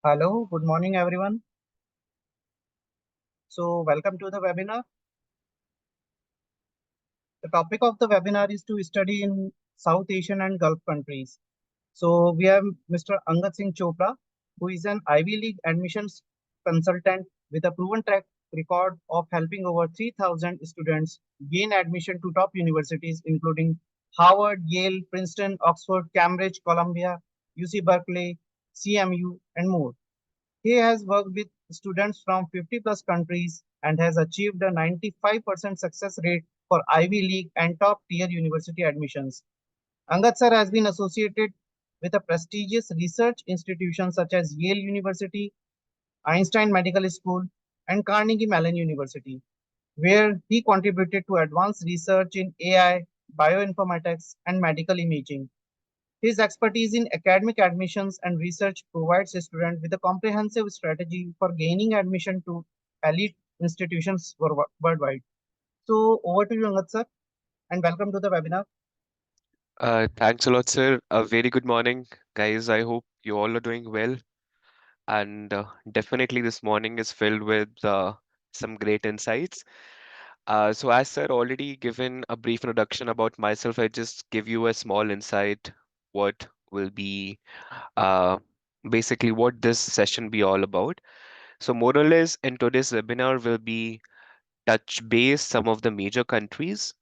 Hello, good morning everyone. So, welcome to the webinar. The topic of the webinar is to study in South Asian and Gulf countries. So, we have Mr. Angad Singh Chopra, who is an Ivy League admissions consultant with a proven track record of helping over 3,000 students gain admission to top universities, including Harvard, Yale, Princeton, Oxford, Cambridge, Columbia, UC Berkeley, CMU, and more. He has worked with students from 50 plus countries and has achieved a 95% success rate for Ivy League and top tier university admissions. Angad sir has been associated with a prestigious research institutions such as Yale University, Einstein Medical School, and Carnegie Mellon University, where he contributed to advanced research in AI, bioinformatics, and medical imaging. His expertise in academic admissions and research provides a student with a comprehensive strategy for gaining admission to elite institutions worldwide. So over to you, Angad sir, and welcome to the webinar. Thanks a lot, sir. A very good morning, guys. I hope you all are doing well. And definitely, this morning is filled with some great insights. So, as sir already given a brief introduction about myself, I just give you a small insight what will be uh, basically what this session be all about. So, more or less, in today's webinar will be touch base some of the major countries.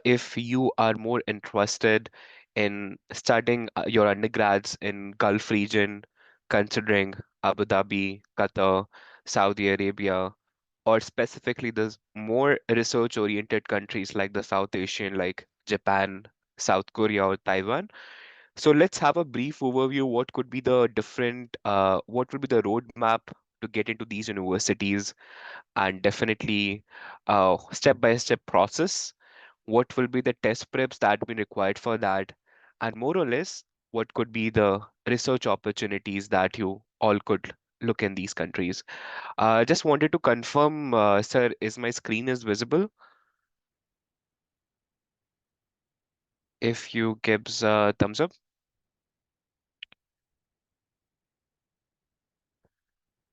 If you are more interested in studying your undergrads in Gulf region, considering Abu Dhabi, Qatar, Saudi Arabia, or specifically the more research-oriented countries like the South Asian, like Japan, South Korea, or Taiwan. So let's have a brief overview. What would be the roadmap to get into these universities, and definitely step-by-step process. What will be the test preps that be required for that? And more or less, what could be the research opportunities that you all could look in these countries? Just wanted to confirm, sir, is my screen is visible? If you gives a thumbs up,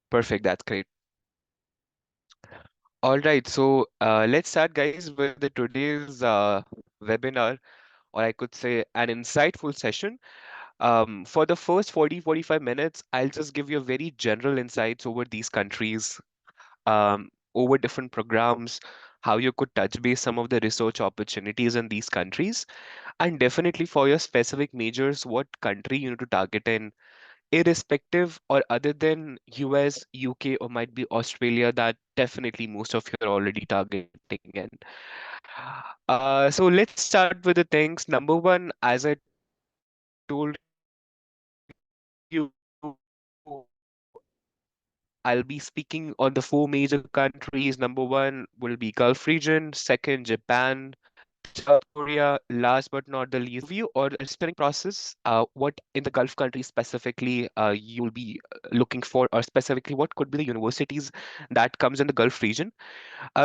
perfect. That's great. All right, so let's start, guys, with the today's webinar, or I could say an insightful session. For the first 40-45 minutes, I'll just give you a very general insights over these countries, over different programs, how you could touch base some of the research opportunities in these countries, and definitely for your specific majors, what country you need to target in, irrespective or other than US, UK, or might be Australia, that definitely most of you are already targeting in. So let's start with the things. Number one, as I told you, I'll be speaking on the four major countries. Number one will be Gulf region, second Japan, South Korea, last but not the least, overview or a process. What in the Gulf countries specifically you'll be looking for, or specifically what could be the universities that comes in the Gulf region.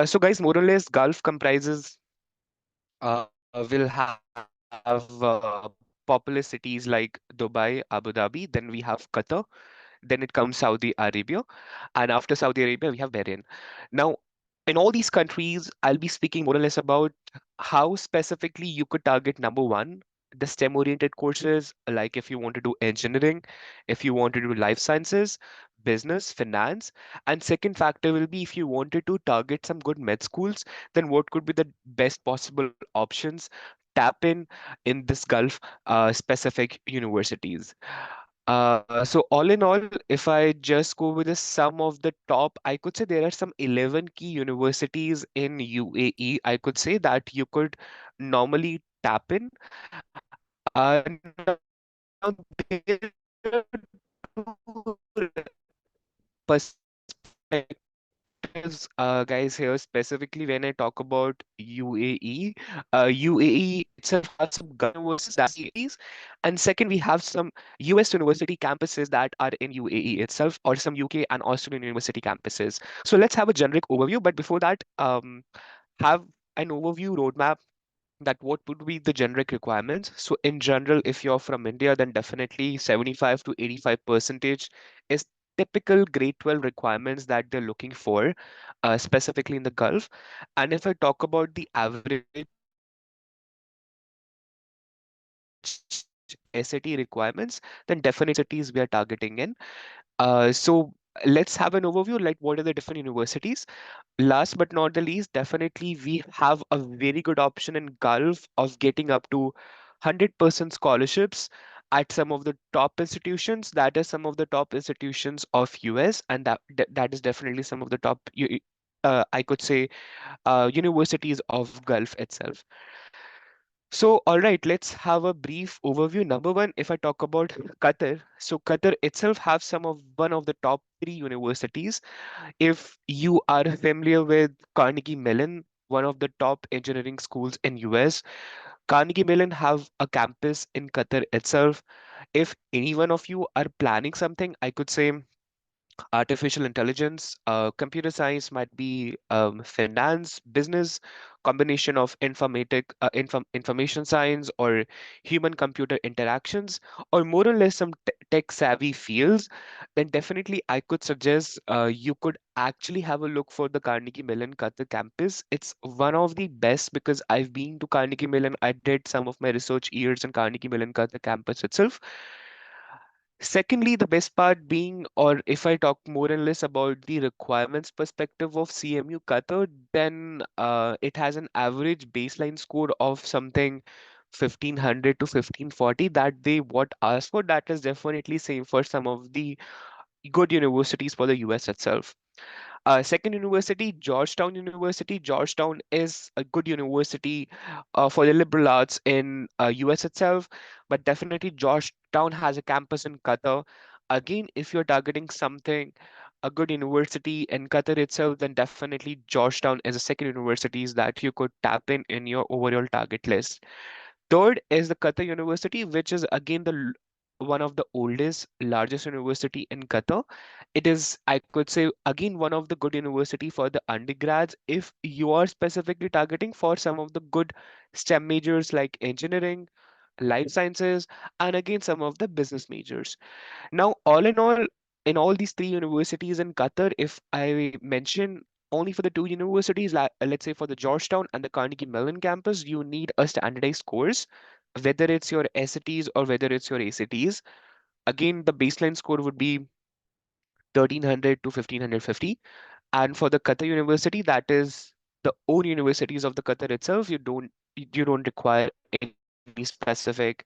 So guys, more or less, Gulf comprises will have populous cities like Dubai, Abu Dhabi. Then we have Qatar. Then it comes Saudi Arabia, and after Saudi Arabia, we have Bahrain. Now, in all these countries, I'll be speaking more or less about how specifically you could target number one, the STEM oriented courses, like if you want to do engineering, if you want to do life sciences, business, finance. And second factor will be if you wanted to target some good med schools, then what could be the best possible options? Tap in this Gulf specific universities. So all in all, if I just go with the sum of the top, I could say there are some 11 key universities in UAE. I could say that you could normally tap in. Now there are perspectives, guys, here specifically when I talk about UAE. UAE itself has some universities that and second we have some US university campuses that are in UAE itself, or some UK and Australian university campuses. So let's have a generic overview, but before that, have an overview roadmap that what would be the generic requirements. So in general, if you're from India, then definitely 75 to 85 percentage is typical grade 12 requirements that they're looking for, specifically in the Gulf. And if I talk about the average SAT requirements, then definitely these are the universities we are targeting in. So let's have an overview like what are the different universities. Last but not the least, definitely we have a very good option in Gulf of getting up to 100% scholarships at some of the top institutions. That is some of the top institutions of US, and that is definitely some of the top I could say universities of Gulf itself. So, all right, let's have a brief overview. Number one, if I talk about Qatar, so Qatar itself have some of one of the top three universities. If you are familiar with Carnegie Mellon, one of the top engineering schools in US, Carnegie Mellon have a campus in Qatar itself. If any one of you are planning something, I could say artificial intelligence, computer science, might be finance, business, combination of information science or human computer interactions, or more or less some tech savvy fields, then definitely I could suggest you could actually have a look for the Carnegie Mellon Qatar campus. It's one of the best because I've been to Carnegie Mellon. I did some of my research years in Carnegie Mellon Qatar campus itself. Secondly, the best part being, or if I talk more and less about the requirements perspective of CMU Qatar, then it has an average baseline score of something 1500 to 1540 that they what ask for. That is definitely same for some of the good universities for the US itself. Second university, Georgetown University. Georgetown is a good university for the liberal arts in US itself, but definitely Georgetown has a campus in Qatar. Again, if you're targeting something, a good university in Qatar itself, then definitely Georgetown is a second universities that you could tap in your overall target list. Third is the Qatar University, which is again one of the oldest, largest university in Qatar. It is, I could say, again one of the good university for the undergrads if you are specifically targeting for some of the good STEM majors like engineering, life sciences, and again some of the business majors. Now, all in all these three universities in Qatar, if I mention only for the two universities, let's say for the Georgetown and the Carnegie Mellon campus, you need a standardized course, whether it's your SATs or whether it's your ACTs. Again, the baseline score would be 1300 to 1550. And for the Qatar University, that is the own universities of the Qatar itself, you don't require any specific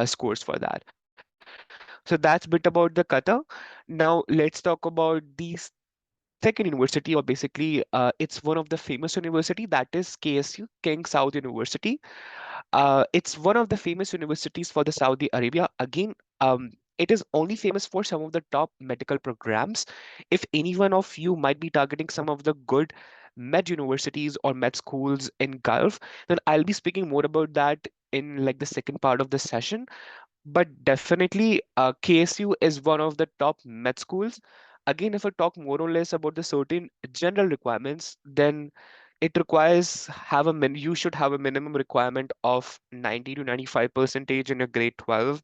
scores for that. So that's bit about the Qatar. Now let's talk about the second university, or basically, it's one of the famous university that is KSU, King Saud University. It's one of the famous universities for the Saudi Arabia. Again, it is only famous for some of the top medical programs. If any one of you might be targeting some of the good med universities or med schools in Gulf, then I'll be speaking more about that in like the second part of the session. But definitely, KSU is one of the top med schools. Again, if I talk more or less about the certain general requirements, then it requires you should have a minimum requirement of 90 to 95 percentage in your grade 12,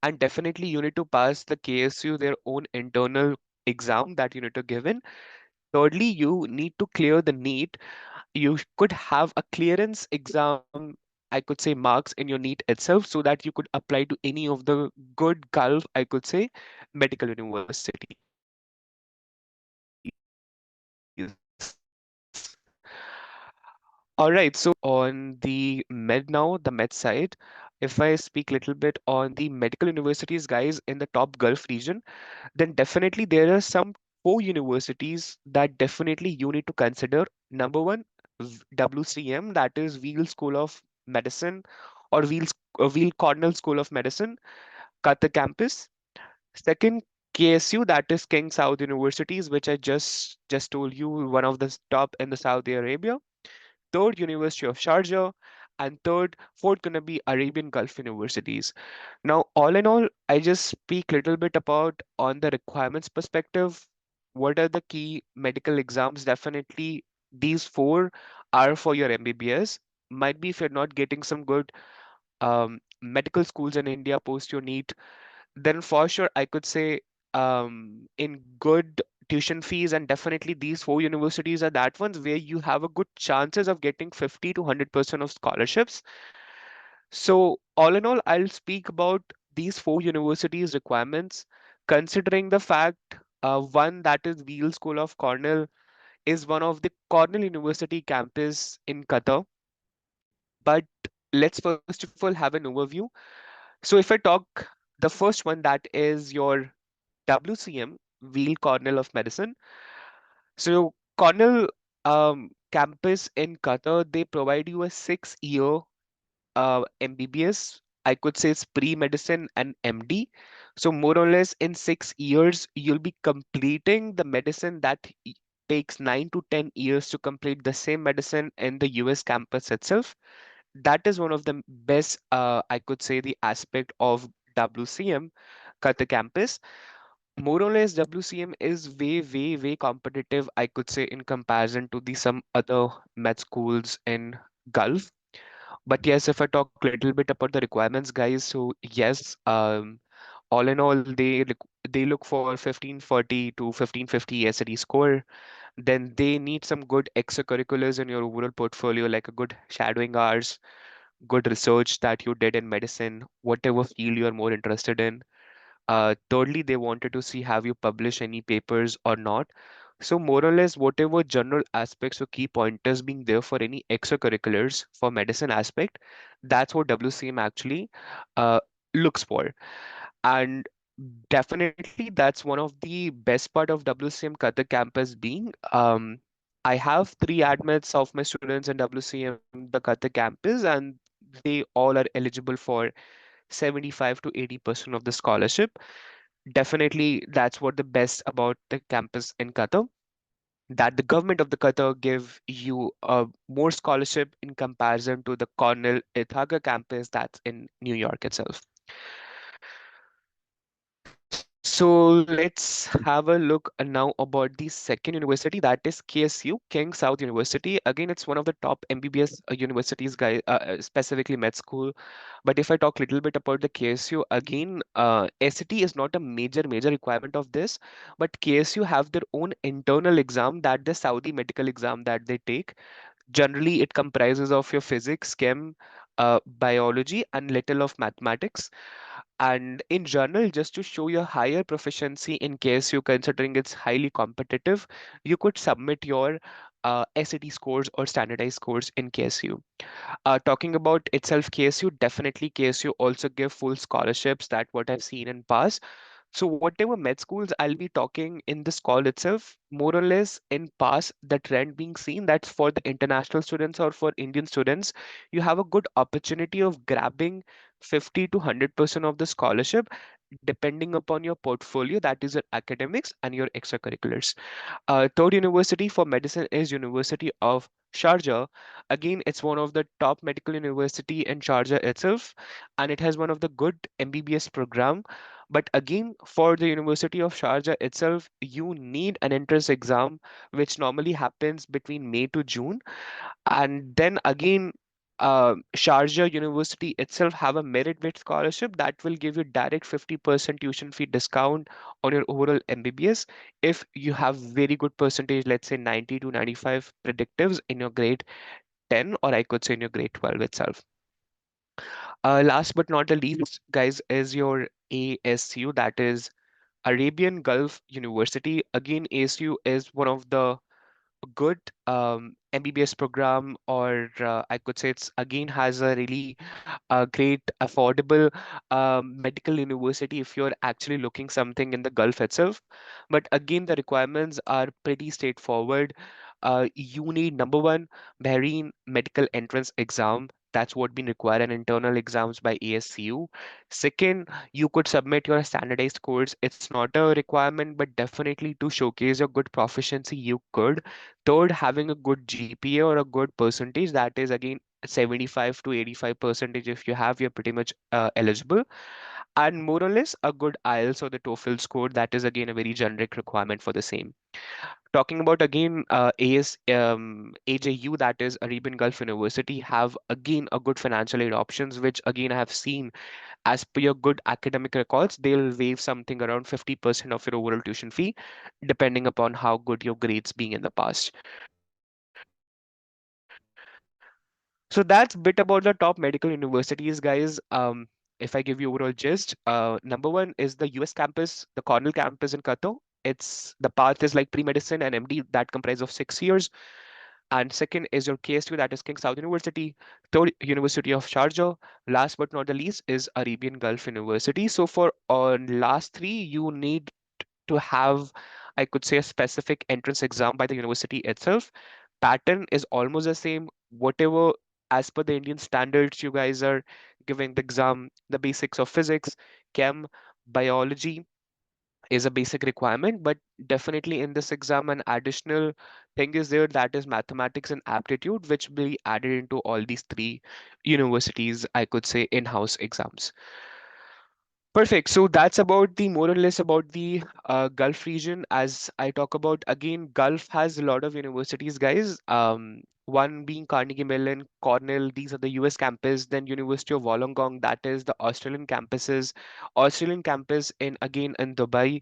and definitely you need to pass the KSU their own internal exam that you need to give in. Thirdly, you need to clear the NEET. You could have a clearance exam, I could say marks in your NEET itself, so that you could apply to any of the good Gulf, I could say, medical universities. All right, so on the med now, the med side, if I speak a little bit on the medical universities, guys, in the top Gulf region, then definitely there are some four universities that definitely you need to consider. Number one, WCM, that is Wheal School of Medicine, or Wheal Cornell School of Medicine, Qatar campus. Second, KSU, that is King Saud Universities, which I just told you, one of the top in the Saudi Arabia. Third, University of Sharjah, and fourth gonna be Arabian Gulf universities. Now, all in all, I just speak little bit about on the requirements perspective. What are the key medical exams? Definitely, these four are for your MBBS. Might be if you're not getting some good medical schools in India post your NEET, then for sure I could say in good tuition fees, and definitely these four universities are that ones where you have a good chances of getting 50 to 100% of scholarships. So all in all, I'll speak about these four universities requirements, considering the fact one, that is Wheal School of Cornell is one of the Cornell University campus in Qatar. But let's first of all have an overview. So if I talk the first one, that is your WCM, Wheal Cornell of Medicine. So Cornell campus in Qatar, they provide you a 6 year MBBS. I could say it's pre-medicine and MD. So more or less in 6 years, you'll be completing the medicine that takes 9 to 10 years to complete the same medicine in the US campus itself. That is one of the best, I could say, the aspect of WCM, Qatar campus. More or less, WCM is way, way, way competitive, I could say, in comparison to the some other med schools in Gulf. But yes, if I talk a little bit about the requirements, guys, so yes, all in all, they look for 1540 to 1550 SAT score. Then they need some good extracurriculars in your overall portfolio, like a good shadowing hours, good research that you did in medicine, whatever field you are more interested in. Thirdly, they wanted to see have you published any papers or not. So more or less, whatever general aspects or key pointers being there for any extracurriculars for medicine aspect, that's what WCM actually uh, looks for. And definitely, that's one of the best part of WCM Qatar campus being. I have three admits of my students in WCM, the Qatar campus, and they all are eligible for 75 to 80% of the scholarship. Definitely, that's what the best about the campus in Qatar, that the government of the Qatar give you more scholarship in comparison to the Cornell Ithaca campus that's in New York itself. So let's have a look now about the second university, that is KSU, King South University. Again, it's one of the top MBBS universities, guys, specifically med school. But if I talk a little bit about the KSU, again, SAT is not a major requirement of this, but KSU have their own internal exam, that the Saudi medical exam that they take. Generally, it comprises of your physics, chem, biology, and little of mathematics. And in general, just to show your higher proficiency in KSU, considering it's highly competitive, you could submit your SAT scores or standardized scores in KSU. Talking about itself, KSU, definitely KSU also give full scholarships, that what I've seen in past. So whatever med schools I'll be talking in this call itself, more or less in past, the trend being seen that's for the international students or for Indian students, you have a good opportunity of grabbing 50 to 100% of the scholarship, depending upon your portfolio, that is your academics and your extracurriculars. Third university for medicine is University of Sharjah. Again, it's one of the top medical university in Sharjah itself, and it has one of the good MBBS program. But again, for the University of Sharjah itself, you need an entrance exam, which normally happens between May to June. And then again, Sharjah University itself have a merit-based scholarship that will give you direct 50% tuition fee discount on your overall MBBS if you have very good percentage, let's say 90 to 95 predictives in your grade 10, or I could say in your grade 12 itself. Last but not the least, guys, is your ASU, that is Arabian Gulf University. Again, ASU is one of the good MBBS program, or I could say it's again has a really great affordable medical university if you're actually looking something in the Gulf itself. But again, the requirements are pretty straightforward. You need number one, Bahrain medical entrance exam. That's what been required in internal exams by ASCU. Second, you could submit your standardized course. It's not a requirement, but definitely to showcase your good proficiency, you could. Third, having a good GPA or a good percentage, that is again 75 to 85 percentage. If you have, you're pretty much eligible. And more or less a good IELTS or the TOEFL score, that is again a very generic requirement for the same. Talking about again AJU, that is Arabian Gulf University, have again a good financial aid options, which again I have seen as per your good academic records, they'll waive something around 50% of your overall tuition fee, depending upon how good your grades being in the past. So that's bit about the top medical universities, guys. If I give you overall gist, number one is the US campus, the Cornell campus in Qatar. It's the path is like pre-medicine and MD that comprise of 6 years. And second is your KSU, that is King Saud University. Third, University of Sharjah. Last but not the least is Arabian Gulf University. So for last three, you need to have, I could say, a specific entrance exam by the university itself. Pattern is almost the same. Whatever, as per the Indian standards, you guys are giving the exam, the basics of physics, chem, biology is a basic requirement, but definitely in this exam, an additional thing is there, that is mathematics and aptitude, which will be added into all these three universities, I could say, in-house exams. Perfect. So that's about the more or less about the Gulf region. As I talk about again, Gulf has a lot of universities, guys. One being Carnegie Mellon, Cornell. These are the U.S. campus. Then University of Wollongong, that is the Australian campuses. Australian campus in Dubai.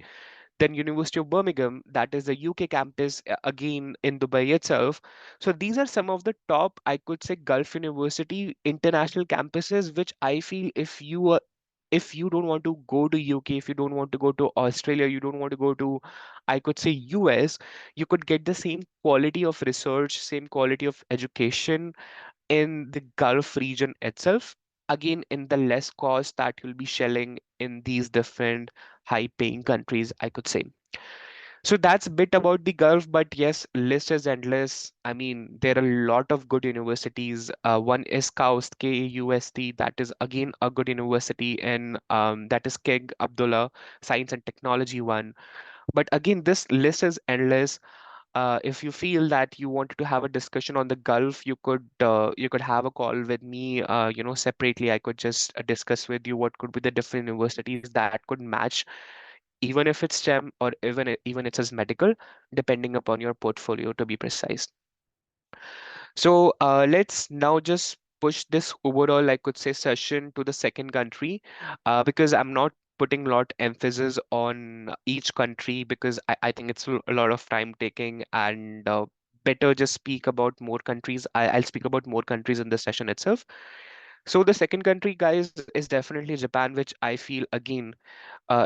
Then University of Birmingham, that is the UK campus, again in Dubai itself. So these are some of the top, I could say, Gulf University international campuses, which I feel if you don't want to go to UK, if you don't want to go to Australia, you don't want to go to, I could say, US, you could get the same quality of research, same quality of education in the Gulf region itself. Again, in the less cost that you'll be shelling in these different high paying countries, I could say. So that's a bit about the Gulf, but yes, list is endless. I mean, there are a lot of good universities. One is KAUST, KAUST, that is again a good university, and that is King Abdullah Science and Technology one. But again, this list is endless. If you feel that you wanted to have a discussion on the Gulf, you could have a call with me. Separately, I could just discuss with you what could be the different universities that could match, even if it's STEM or even it's as medical, depending upon your portfolio to be precise. So let's now just push this overall, I could say, session to the second country, because I'm not putting a lot emphasis on each country because I think it's a lot of time taking, and better just speak about more countries. I'll speak about more countries in the session itself. So the second country, guys, is definitely Japan, which I feel again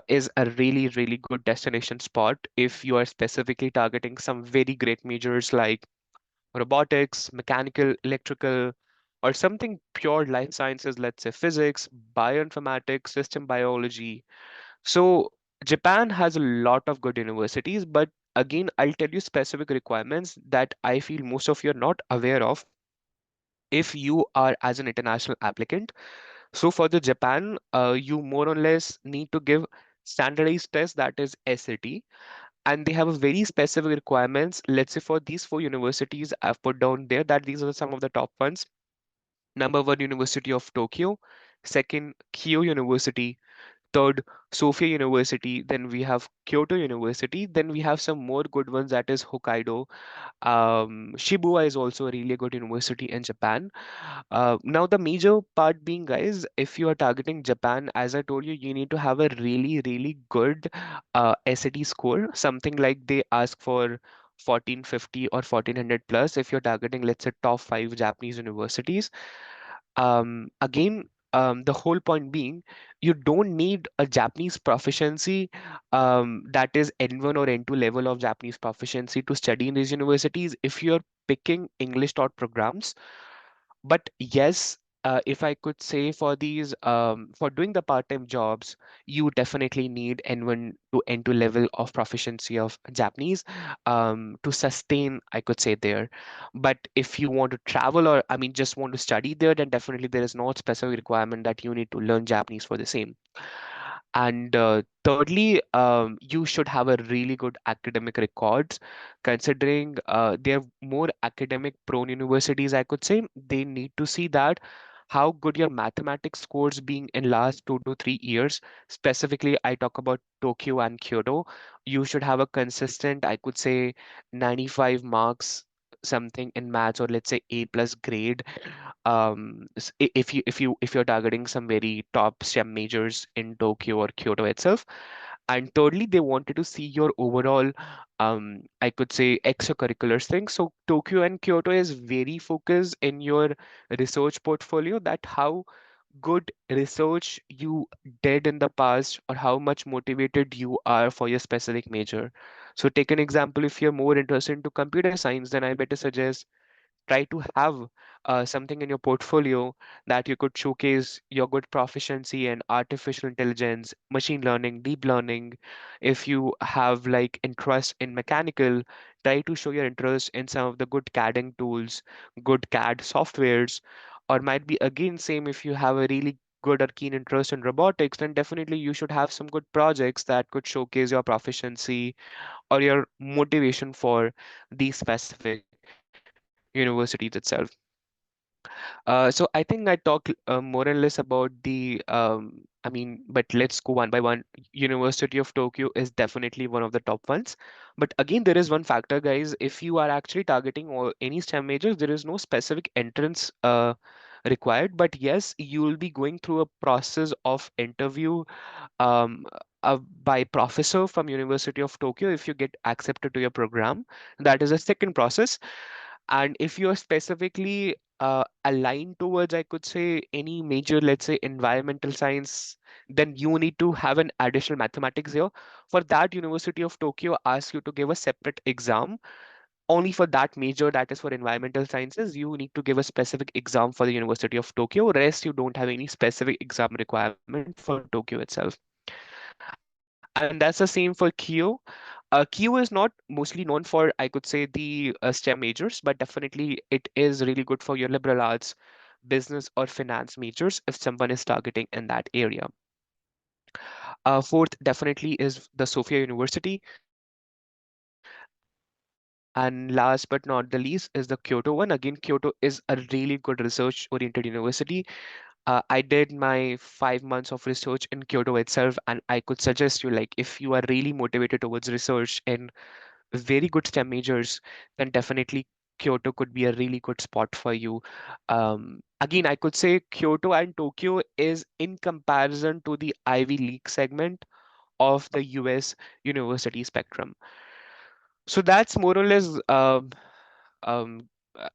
is a really, really good destination spot if you are specifically targeting some very great majors like robotics, mechanical, electrical, or something pure life sciences, let's say physics, bioinformatics, system biology. So Japan has a lot of good universities, but again, I'll tell you specific requirements that I feel most of you are not aware of if you are as an international applicant. So for the Japan, you more or less need to give standardized test, that is SAT, and they have a very specific requirements. Let's say for these four universities I've put down there, that these are some of the top ones. Number one, University of Tokyo. Second, Kyoto University. Third, Sophia University. Then we have Kyoto University. Then we have some more good ones, that is Hokkaido. Shibuya is also a really good university in Japan. Now, the major part being, guys, if you are targeting Japan, as I told you, you need to have a really, really good SAT score, something like they ask for 1450 or 1400 plus if you're targeting, let's say, top five Japanese universities. The whole point being, you don't need a Japanese proficiency, that is N1 or N2 level of Japanese proficiency to study in these universities if you're picking English taught programs. But yes, if I could say for these, for doing the part-time jobs, you definitely need N1 to N2 level of proficiency of Japanese to sustain, I could say there. But if you want to travel or, I mean, just want to study there, then definitely there is no specific requirement that you need to learn Japanese for the same. And thirdly, you should have a really good academic records, considering they are more academic prone universities, I could say. They need to see that. how good your mathematics scores being in last 2 to 3 years. Specifically, I talk about Tokyo and Kyoto. You should have a consistent, I could say, 95 marks something in maths, or let's say A plus grade. If you're targeting some very top STEM majors in Tokyo or Kyoto itself. And thirdly, they wanted to see your overall, I could say, extracurriculars thing. So Tokyo and Kyoto is very focused in your research portfolio, that how good research you did in the past, or how much motivated you are for your specific major. So take an example, if you're more interested into computer science, then I better suggest try to have something in your portfolio that you could showcase your good proficiency in artificial intelligence, machine learning, deep learning. If you have like interest in mechanical, try to show your interest in some of the good CADing tools, good CAD softwares, or might be again same, if you have a really good or keen interest in robotics, then definitely you should have some good projects that could showcase your proficiency or your motivation for these specific universities itself. So I think I talked more or less about but let's go one by one. University of Tokyo is definitely one of the top ones. But again, there is one factor, guys. If you are actually targeting any STEM majors, there is no specific entrance required. But yes, you will be going through a process of interview um, by professor from University of Tokyo if you get accepted to your program. That is a second process. And if you are specifically aligned towards, I could say, any major, let's say, environmental science, then you need to have an additional mathematics here. For that, University of Tokyo asks you to give a separate exam. Only for that major, that is for environmental sciences, you need to give a specific exam for the University of Tokyo. Rest, you don't have any specific exam requirement for Tokyo itself. And that's the same for Kyo. Kyo is not mostly known for, I could say, the STEM majors, but definitely it is really good for your liberal arts, business, or finance majors if someone is targeting in that area. Fourth, definitely is the Sophia University. And last but not the least is the Kyoto one. Again, Kyoto is a really good research-oriented university. I did my 5 months of research in Kyoto itself, and I could suggest you, like, if you are really motivated towards research in very good STEM majors, then definitely Kyoto could be a really good spot for you. Again, I could say Kyoto and Tokyo is in comparison to the Ivy League segment of the US university spectrum. So that's more or less,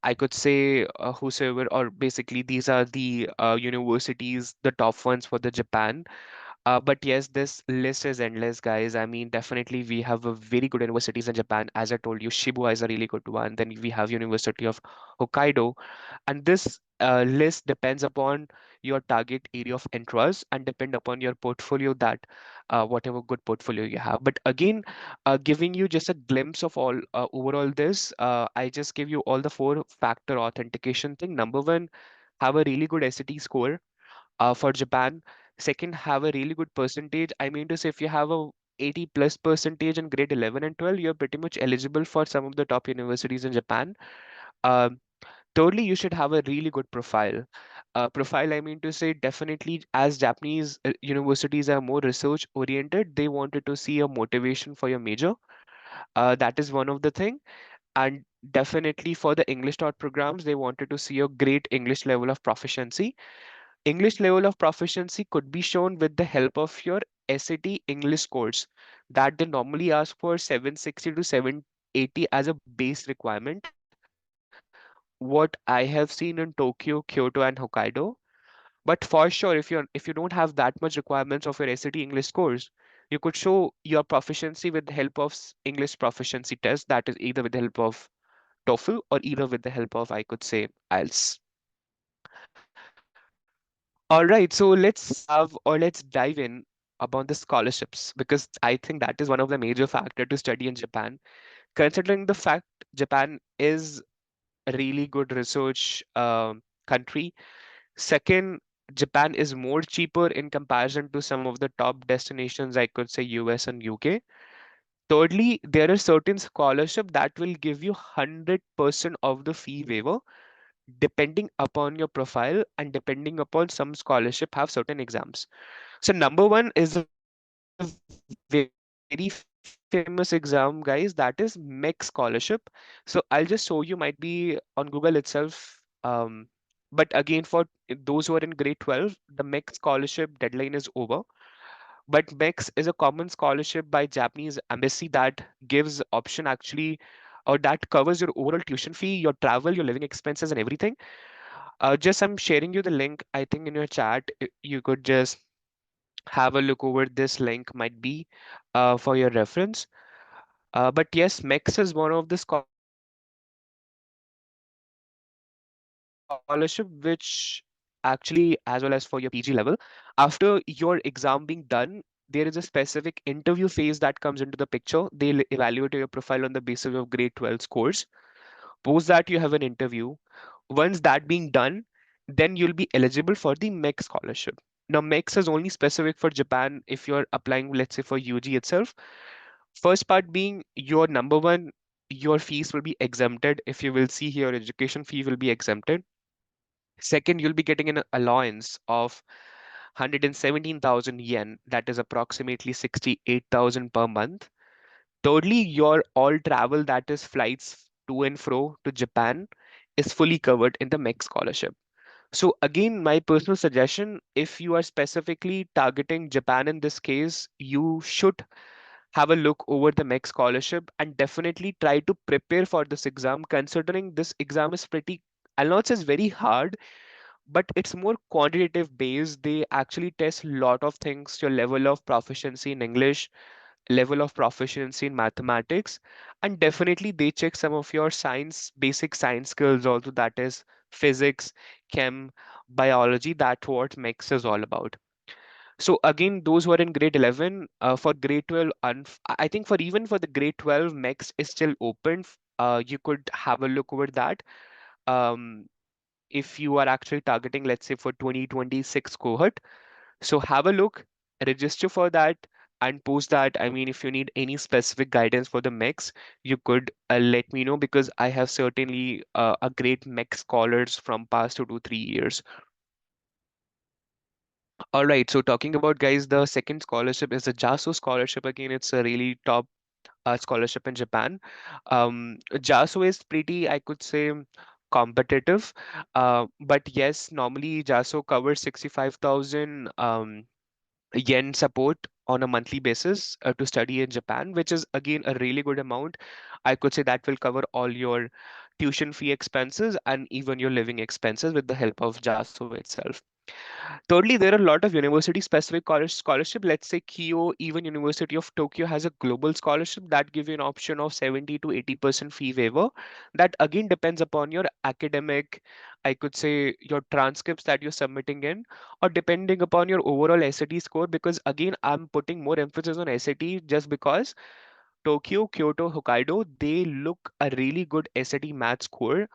I could say, whosoever, or basically these are the universities, the top ones for the Japan. But yes, this list is endless, guys. I mean, definitely we have a very good universities in Japan. As I told you, Shibuya is a really good one. Then we have University of Hokkaido, and this list depends upon your target area of interest and depend upon your portfolio, that whatever good portfolio you have. But again, giving you just a glimpse of all overall this, I just give you all the four factor authentication thing. Number one, have a really good SAT score for Japan. Second, have a really good percentage. I mean to say, if you have a 80 plus percentage in grade 11 and 12, you're pretty much eligible for some of the top universities in Japan. Um, Thirdly, you should have a really good profile. Profile, I mean to say, definitely as Japanese universities are more research oriented, they wanted to see a motivation for your major. That is one of the thing. And definitely for the English taught programs, they wanted to see a great English level of proficiency. English level of proficiency could be shown with the help of your SAT English scores that they normally ask for 760 to 780 as a base requirement. What I have seen in Tokyo, Kyoto, and Hokkaido. But for sure, if you don't have that much requirements of your SAT English scores, you could show your proficiency with the help of English proficiency test, that is either with the help of TOEFL or either with the help of, I could say, IELTS. All right, so let's dive in about the scholarships, because I think that is one of the major factor to study in Japan. Considering the fact Japan is a really good research country. Second, Japan is more cheaper in comparison to some of the top destinations, I could say US and UK. Thirdly, there are certain scholarship that will give you 100% of the fee waiver. depending upon your profile and depending upon some scholarship have certain exams. So number one is a very famous exam, guys. That is MEC scholarship. So I'll just show you, might be on Google itself. But again, for those who are in grade 12, the MEC scholarship deadline is over. But MEX is a common scholarship by Japanese embassy that gives option actually, or that covers your overall tuition fee, your travel, your living expenses, and everything. Just I'm sharing you the link. I think in your chat, you could just have a look over this link, might be for your reference. But yes, MEX is one of the scholarship which actually, as well as for your PG level, after your exam being done, there is a specific interview phase that comes into the picture. They'll evaluate your profile on the basis of grade 12 scores. Post that, you have an interview. Once that being done, then you'll be eligible for the MEC scholarship. Now, MEX is only specific for Japan if you're applying, let's say, for UG itself. First part being your number one, your fees will be exempted. If you will see here, your education fee will be exempted. Second, you'll be getting an allowance of 117,000 yen, that is approximately 68,000 per month. Thirdly, your all travel, that is flights to and fro to Japan, is fully covered in the MEC scholarship. So again, my personal suggestion, if you are specifically targeting Japan in this case, you should have a look over the MEC scholarship and definitely try to prepare for this exam, considering this exam is pretty, I'll not say it's very hard, but it's more quantitative based. They actually test a lot of things, your level of proficiency in English, level of proficiency in mathematics, and definitely they check some of your science, basic science skills also, that is physics, chem, biology. That what MEX is all about. So again, those who are in grade 11, for grade 12, I think for even for the grade 12, MEX is still open. You could have a look over that. Um, if you are actually targeting, let's say, for 2026 cohort. So have a look, register for that, and post that. I mean, if you need any specific guidance for the MEX, you could let me know, because I have certainly a great MEX scholars from past 2 to 3 years. All right, so talking about, guys, the second scholarship is the JASO scholarship. Again, it's a really top scholarship in Japan. JASO is pretty, I could say, competitive. But yes, normally JASO covers 65,000 yen support on a monthly basis to study in Japan, which is again a really good amount. I could say that will cover all your tuition fee expenses and even your living expenses with the help of JASO itself. Thirdly, there are a lot of university specific college scholarship. Let's say Kyo, even University of Tokyo has a global scholarship that give you an option of 70 to 80% fee waiver. That again depends upon your academic, I could say, your transcripts that you're submitting in, or depending upon your overall SAT score. Because again, I'm putting more emphasis on SAT just because Tokyo, Kyoto, Hokkaido, they look a really good SAT math score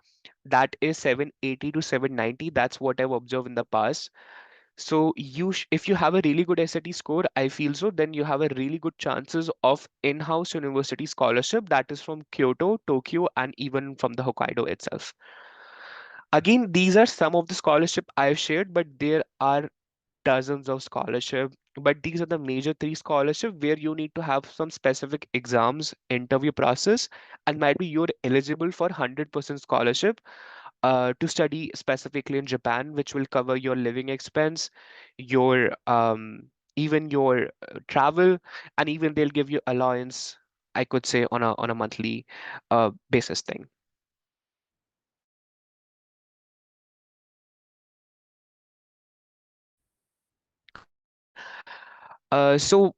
that is 780 to 790. That's what I've observed in the past. So if you have a really good SAT score, I feel so, then you have a really good chances of in-house university scholarship that is from Kyoto, Tokyo, and even from the Hokkaido itself. Again, these are some of the scholarship I've shared, but there are dozens of scholarship. But these are the major three scholarship where you need to have some specific exams, interview process, and might be you're eligible for 100% scholarship to study specifically in Japan, which will cover your living expense, your even your travel, and even they'll give you allowance, I could say, on a monthly basis thing. So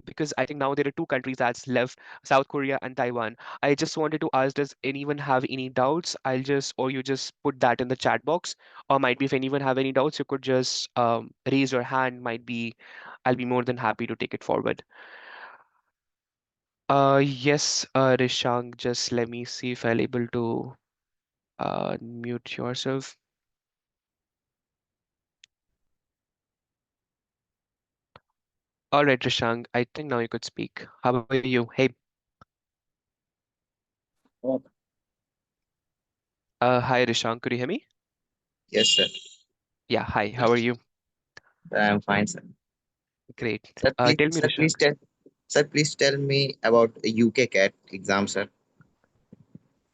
because I think now there are two countries that's left, South Korea and Taiwan. I just wanted to ask, does anyone have any doubts? Or you just put that in the chat box, or might be if anyone have any doubts, you could just raise your hand. Might be, I'll be more than happy to take it forward. Yes, Rishang, just let me see if I'll able to mute yourself. All right, Rishang, I think now you could speak. How about you? Hey, Hi, Rishank, could you hear me? Yes, sir. Yeah, hi, how are you? I'm fine, sir. Great. Sir, please, Tell me, sir, please Rishank. tell, sir, please tell me about a UK CAT exam, sir.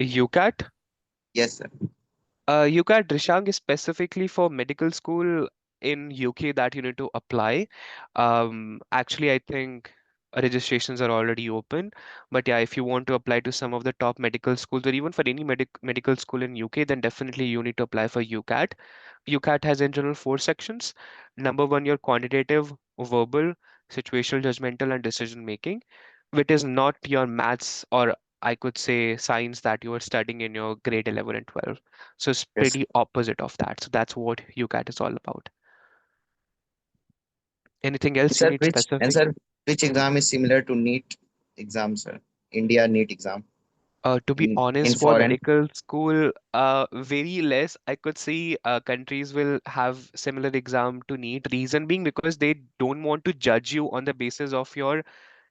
UCAT? Yes, sir. UCAT, Rishank, is specifically for medical school in UK that you need to apply. Actually, I think registrations are already open. But yeah, if you want to apply to some of the top medical schools or even for any medical school in UK, then definitely you need to apply for UCAT. UCAT has in general four sections. Number one, your quantitative, verbal, situational, judgmental, and decision making, which is not your maths or I could say science that you are studying in your grade 11 and 12. So it's Yes. pretty opposite of that. So that's what UCAT is all about. Anything And else you sir, need which and specific? sir, which exam is similar to NEET exam, sir? India NEET exam To be in honest, for foreign. medical school, very less. I could see countries will have similar exam to NEET. Reason being because they don't want to judge you on the basis of your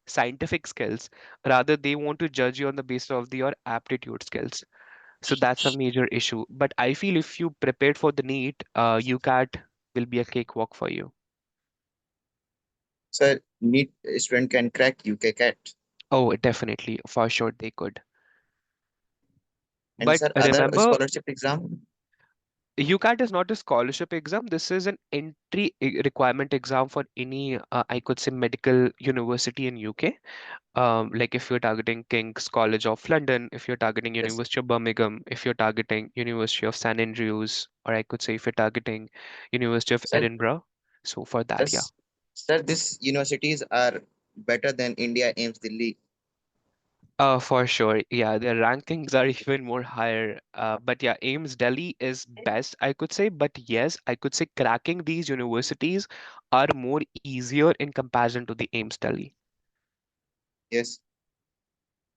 scientific skills. Rather, they want to judge you on the basis of your aptitude skills. So that's a major issue. But I feel if you prepared for the NEET, UCAT will be a cakewalk for you. Sir, NEET student can crack UK CAT. Oh, definitely, for sure they could. And But sir, other remember, scholarship exam. UCAT is not a scholarship exam. This is an entry requirement exam for any, I could say, medical university in UK. Like if you're targeting King's College of London, if you're targeting Yes. University of Birmingham, if you're targeting University of St Andrews, or I could say if you're targeting University of Sir, Edinburgh. So for sir, that, yeah. sir, these universities are better than India AIMS Delhi. For sure. Yeah, their rankings are even more higher. But yeah, AIMS Delhi is best, I could say. But yes, I could say cracking these universities are more easier in comparison to the AIMS Delhi. Yes.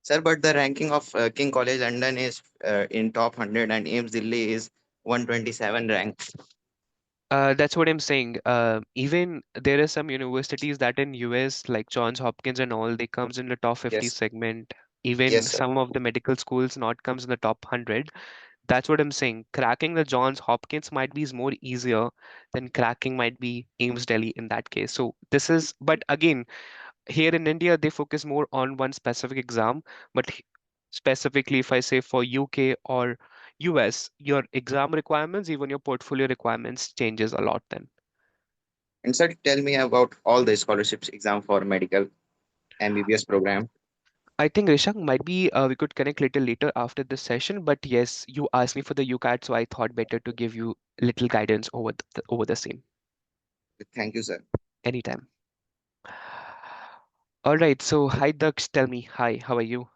Sir, but the ranking of King College London is in top 100 and AIMS Delhi is 127 rank. That's what I'm saying. Even there are some universities that in US, like Johns Hopkins and all, they comes in the top 50 Yes. segment. Even Yes, sir. some of the medical schools not comes in the top 100. That's what I'm saying. Cracking the Johns Hopkins might be is more easier than cracking might be AIMS Delhi in that case. So this is, but again, here in India, they focus more on one specific exam. But specifically, if I say for UK or US, your exam requirements, even your portfolio requirements changes a lot then. And sir, tell me about all the scholarships exam for medical MBBS program. I think Rishak might be we could connect little later after this session, but yes, you asked me for the UCAT, so I thought better to give you little guidance over the same Thank you, sir. anytime. All right, so hi Daksh, tell me hi, how are you?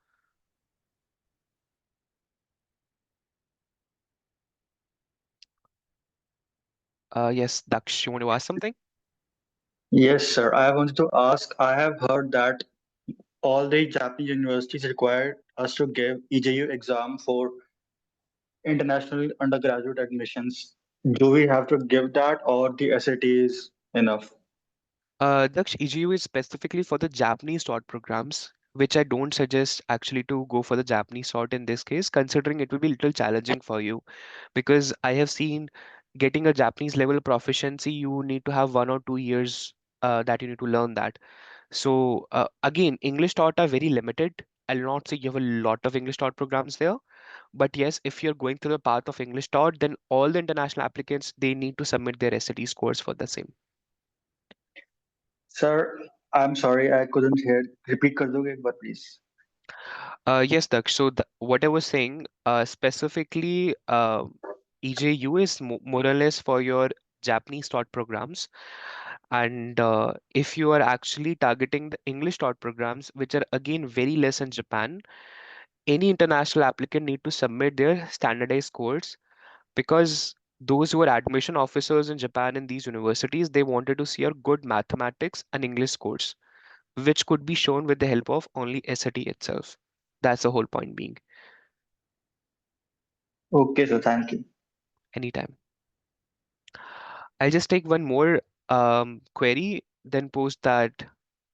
Yes, Daksh, you want to ask something? Yes, sir. I wanted to ask, I have heard that all the Japanese universities require us to give EJU exam for international undergraduate admissions. Do we have to give that or the SAT is enough? Daksh, EGU is specifically for the Japanese taught programs, which I don't suggest actually to go for the Japanese taught in this case, considering it will be a little challenging for you. Because I have seen getting a Japanese level proficiency, you need to have 1 or 2 years that you need to learn that. So again, English taught are very limited. I'll not say you have a lot of English taught programs there, but yes, if you're going through the path of English taught, then all the international applicants they need to submit their SAT scores for the same. Sir, I'm sorry, I couldn't hear. Repeat kar doge ek baar, please. Yes, Daksh. So what I was saying, specifically, EJU is mo more or less for your Japanese taught programs. And if you are actually targeting the English taught programs, which are again very less in Japan, any international applicant need to submit their standardized scores because those who are admission officers in Japan in these universities, they wanted to see your good mathematics and English scores, which could be shown with the help of only SAT itself. That's the whole point being. Okay, sir, thank you. Anytime. I'll just take one more query, then post that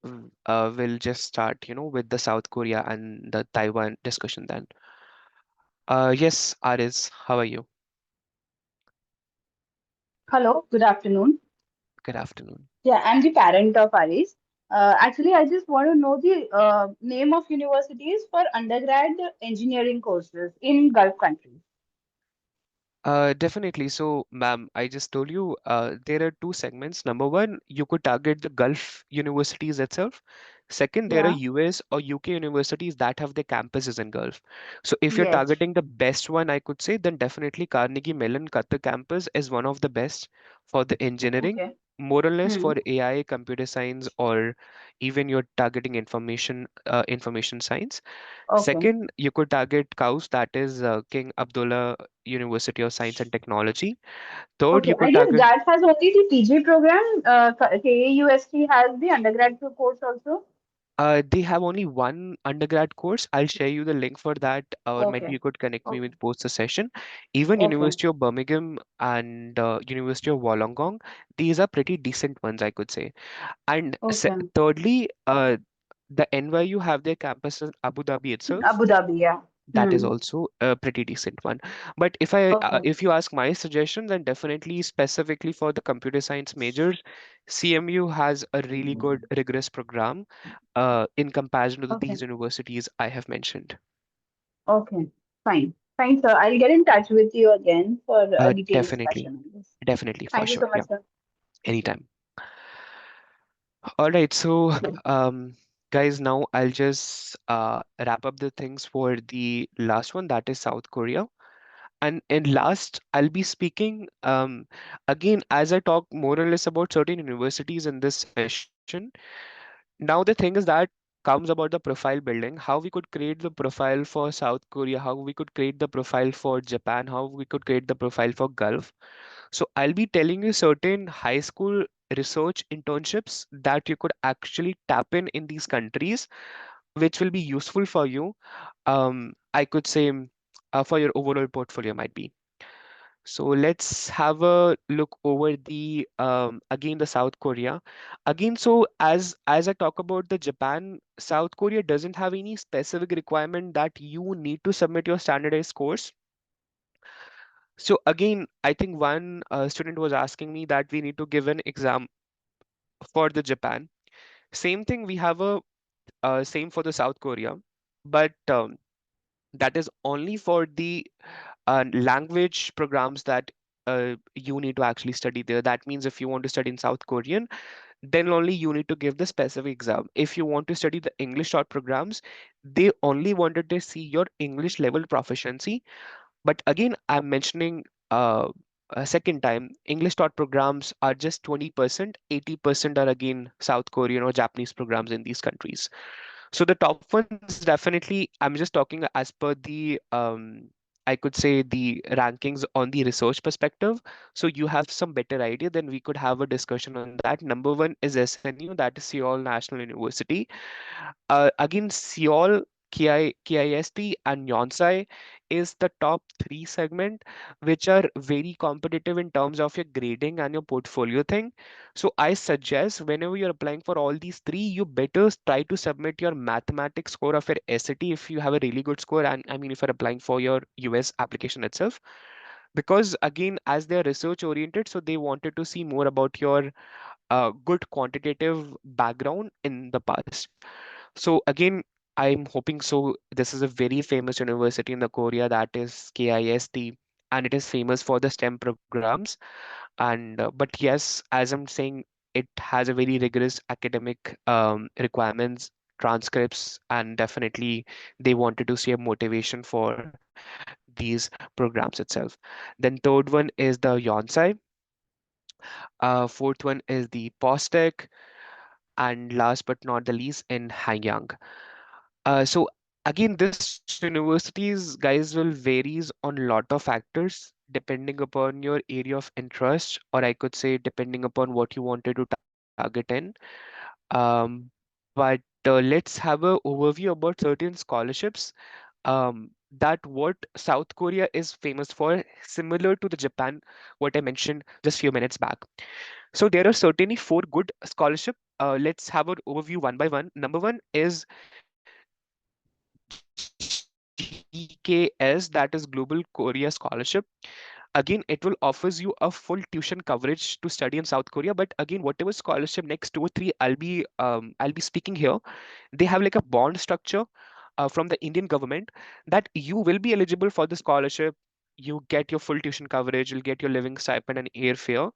we'll just start, with the South Korea and the Taiwan discussion then. Yes, Aris, how are you? Hello, good afternoon. Good afternoon. Yeah, I'm the parent of Aris. Actually, I just want to know the name of universities for undergrad engineering courses in Gulf countries. Definitely. So, ma'am, I just told you there are two segments. Number one, you could target the Gulf universities itself. Second, there are Yeah, US or UK universities that have their campuses in Gulf. So, if you're yes. targeting the best one, I could say, then definitely Carnegie Mellon Qatar campus is one of the best for the engineering, Okay. more or less Hmm. for AI, computer science, or even you're targeting information science. Okay. Second, you could target KAUS, that is King Abdullah University of Science and Technology. Third, Okay. you I could guess target, that has only the PG program. KAUST has the undergraduate course also. they have only one undergrad course. I'll share you the link for that, or maybe Okay. you could connect me Okay. with post the session. Even Okay. University of Birmingham and University of Wollongong, these are pretty decent ones, I could say. And Okay. thirdly, the NYU have their campus in Abu Dhabi itself. Abu Dhabi, yeah. That is Hmm. also a pretty decent one. But Okay. if you ask my suggestion, then definitely specifically for the computer science majors, CMU has a really good rigorous program in comparison to Okay. these universities I have mentioned. Okay. Fine. Fine, sir. I'll get in touch with you again for a detailed Definitely, discussion on this. definitely for Thank you sure. so Yeah, much, sir. anytime. All right, so guys, now I'll just wrap up the things for the last one, that is South Korea. And in last, I'll be speaking again as I talk more or less about certain universities in this session. Now, the thing is that comes about the profile building, how we could create the profile for South Korea, how we could create the profile for Japan, how we could create the profile for Gulf. So I'll be telling you certain high school research internships that you could actually tap in these countries, which will be useful for you. I could say for your overall portfolio might be. So let's have a look over the again the South Korea. Again, so as I talk about the Japan, South Korea doesn't have any specific requirement that you need to submit your standardized course. So again, I think one student was asking me that we need to give an exam for the Japan. Same thing, we have a same for the South Korea, but that is only for the language programs that you need to actually study there. That means if you want to study in South Korean, then only you need to give the specific exam. If you want to study the English short programs, they only wanted to see your English level proficiency. But again, I'm mentioning a second time, English taught programs are just 20%, 80% are again South Korean or Japanese programs in these countries. So the top ones definitely, I'm just talking as per the I could say the rankings on the research perspective. So you have some better idea, then we could have a discussion on that. Number one is SNU, that is Seoul National University. Again, Seoul, KIST, and Yonsei is the top three segment, which are very competitive in terms of your grading and your portfolio thing. So I suggest whenever you're applying for all these three, you better try to submit your mathematics score of your SAT if you have a really good score. And I mean, if you're applying for your US application itself, because again, as they're research oriented, so they wanted to see more about your good quantitative background in the past. So again, I'm hoping so. This is a very famous university in the Korea, that is KIST, and it is famous for the STEM programs. And but yes, as I'm saying, it has a very rigorous academic requirements, transcripts, and definitely they wanted to see a motivation for these programs itself. Then third one is the Yonsei. Fourth one is the Postec, and last but not the least in Hanyang. So again, this universities, guys, will varies on lot of factors depending upon your area of interest, or I could say depending upon what you wanted to target in. But let's have a overview about certain scholarships that what South Korea is famous for, similar to the Japan, what I mentioned just few minutes back. So there are certainly four good scholarship. Let's have an overview one by one. Number one is GPA. GKS, that is Global Korea Scholarship. Again, it will offers you a full tuition coverage to study in South Korea. But again, whatever scholarship next 2 or 3 I'll be speaking here, they have like a bond structure from the Indian government that you will be eligible for the scholarship. You get your full tuition coverage, you'll get your living stipend and airfare.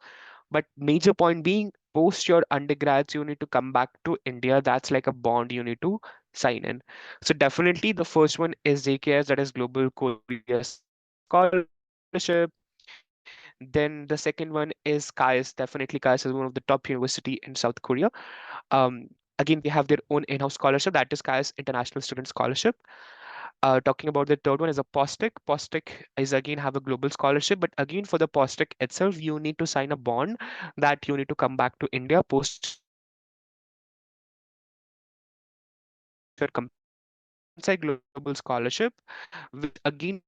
But major point being, post your undergrads, you need to come back to India. That's like a bond you need to sign in. So definitely the first one is JKS, that is Global Korea Scholarship. Then the second one is KAIS. Definitely KAIS is one of the top university in South Korea. Again, they have their own in-house scholarship, that is KAIS International Student Scholarship. Talking about the third one is a POSTEC. POSTEC is again have a global scholarship, but again for the POSTEC itself, you need to sign a bond that you need to come back to India post your completion of your undergrads. So that's the on-site global scholarship, which again covers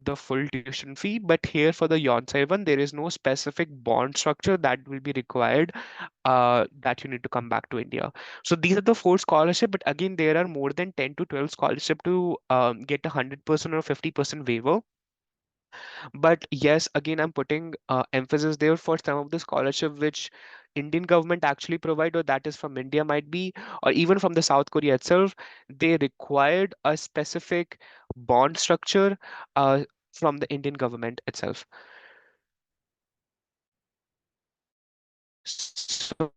the full tuition fee. But here for the on-site one, there is no specific bond structure that will be required that you need to come back to India. So these are the four scholarship, but again, there are more than 10 to 12 scholarship to get 100% or 50% waiver. But yes, again, I'm putting emphasis there for some of the scholarship which Indian government actually provide, or that is from India might be, or even from the South Korea itself. They required a specific bond structure from the Indian government itself. So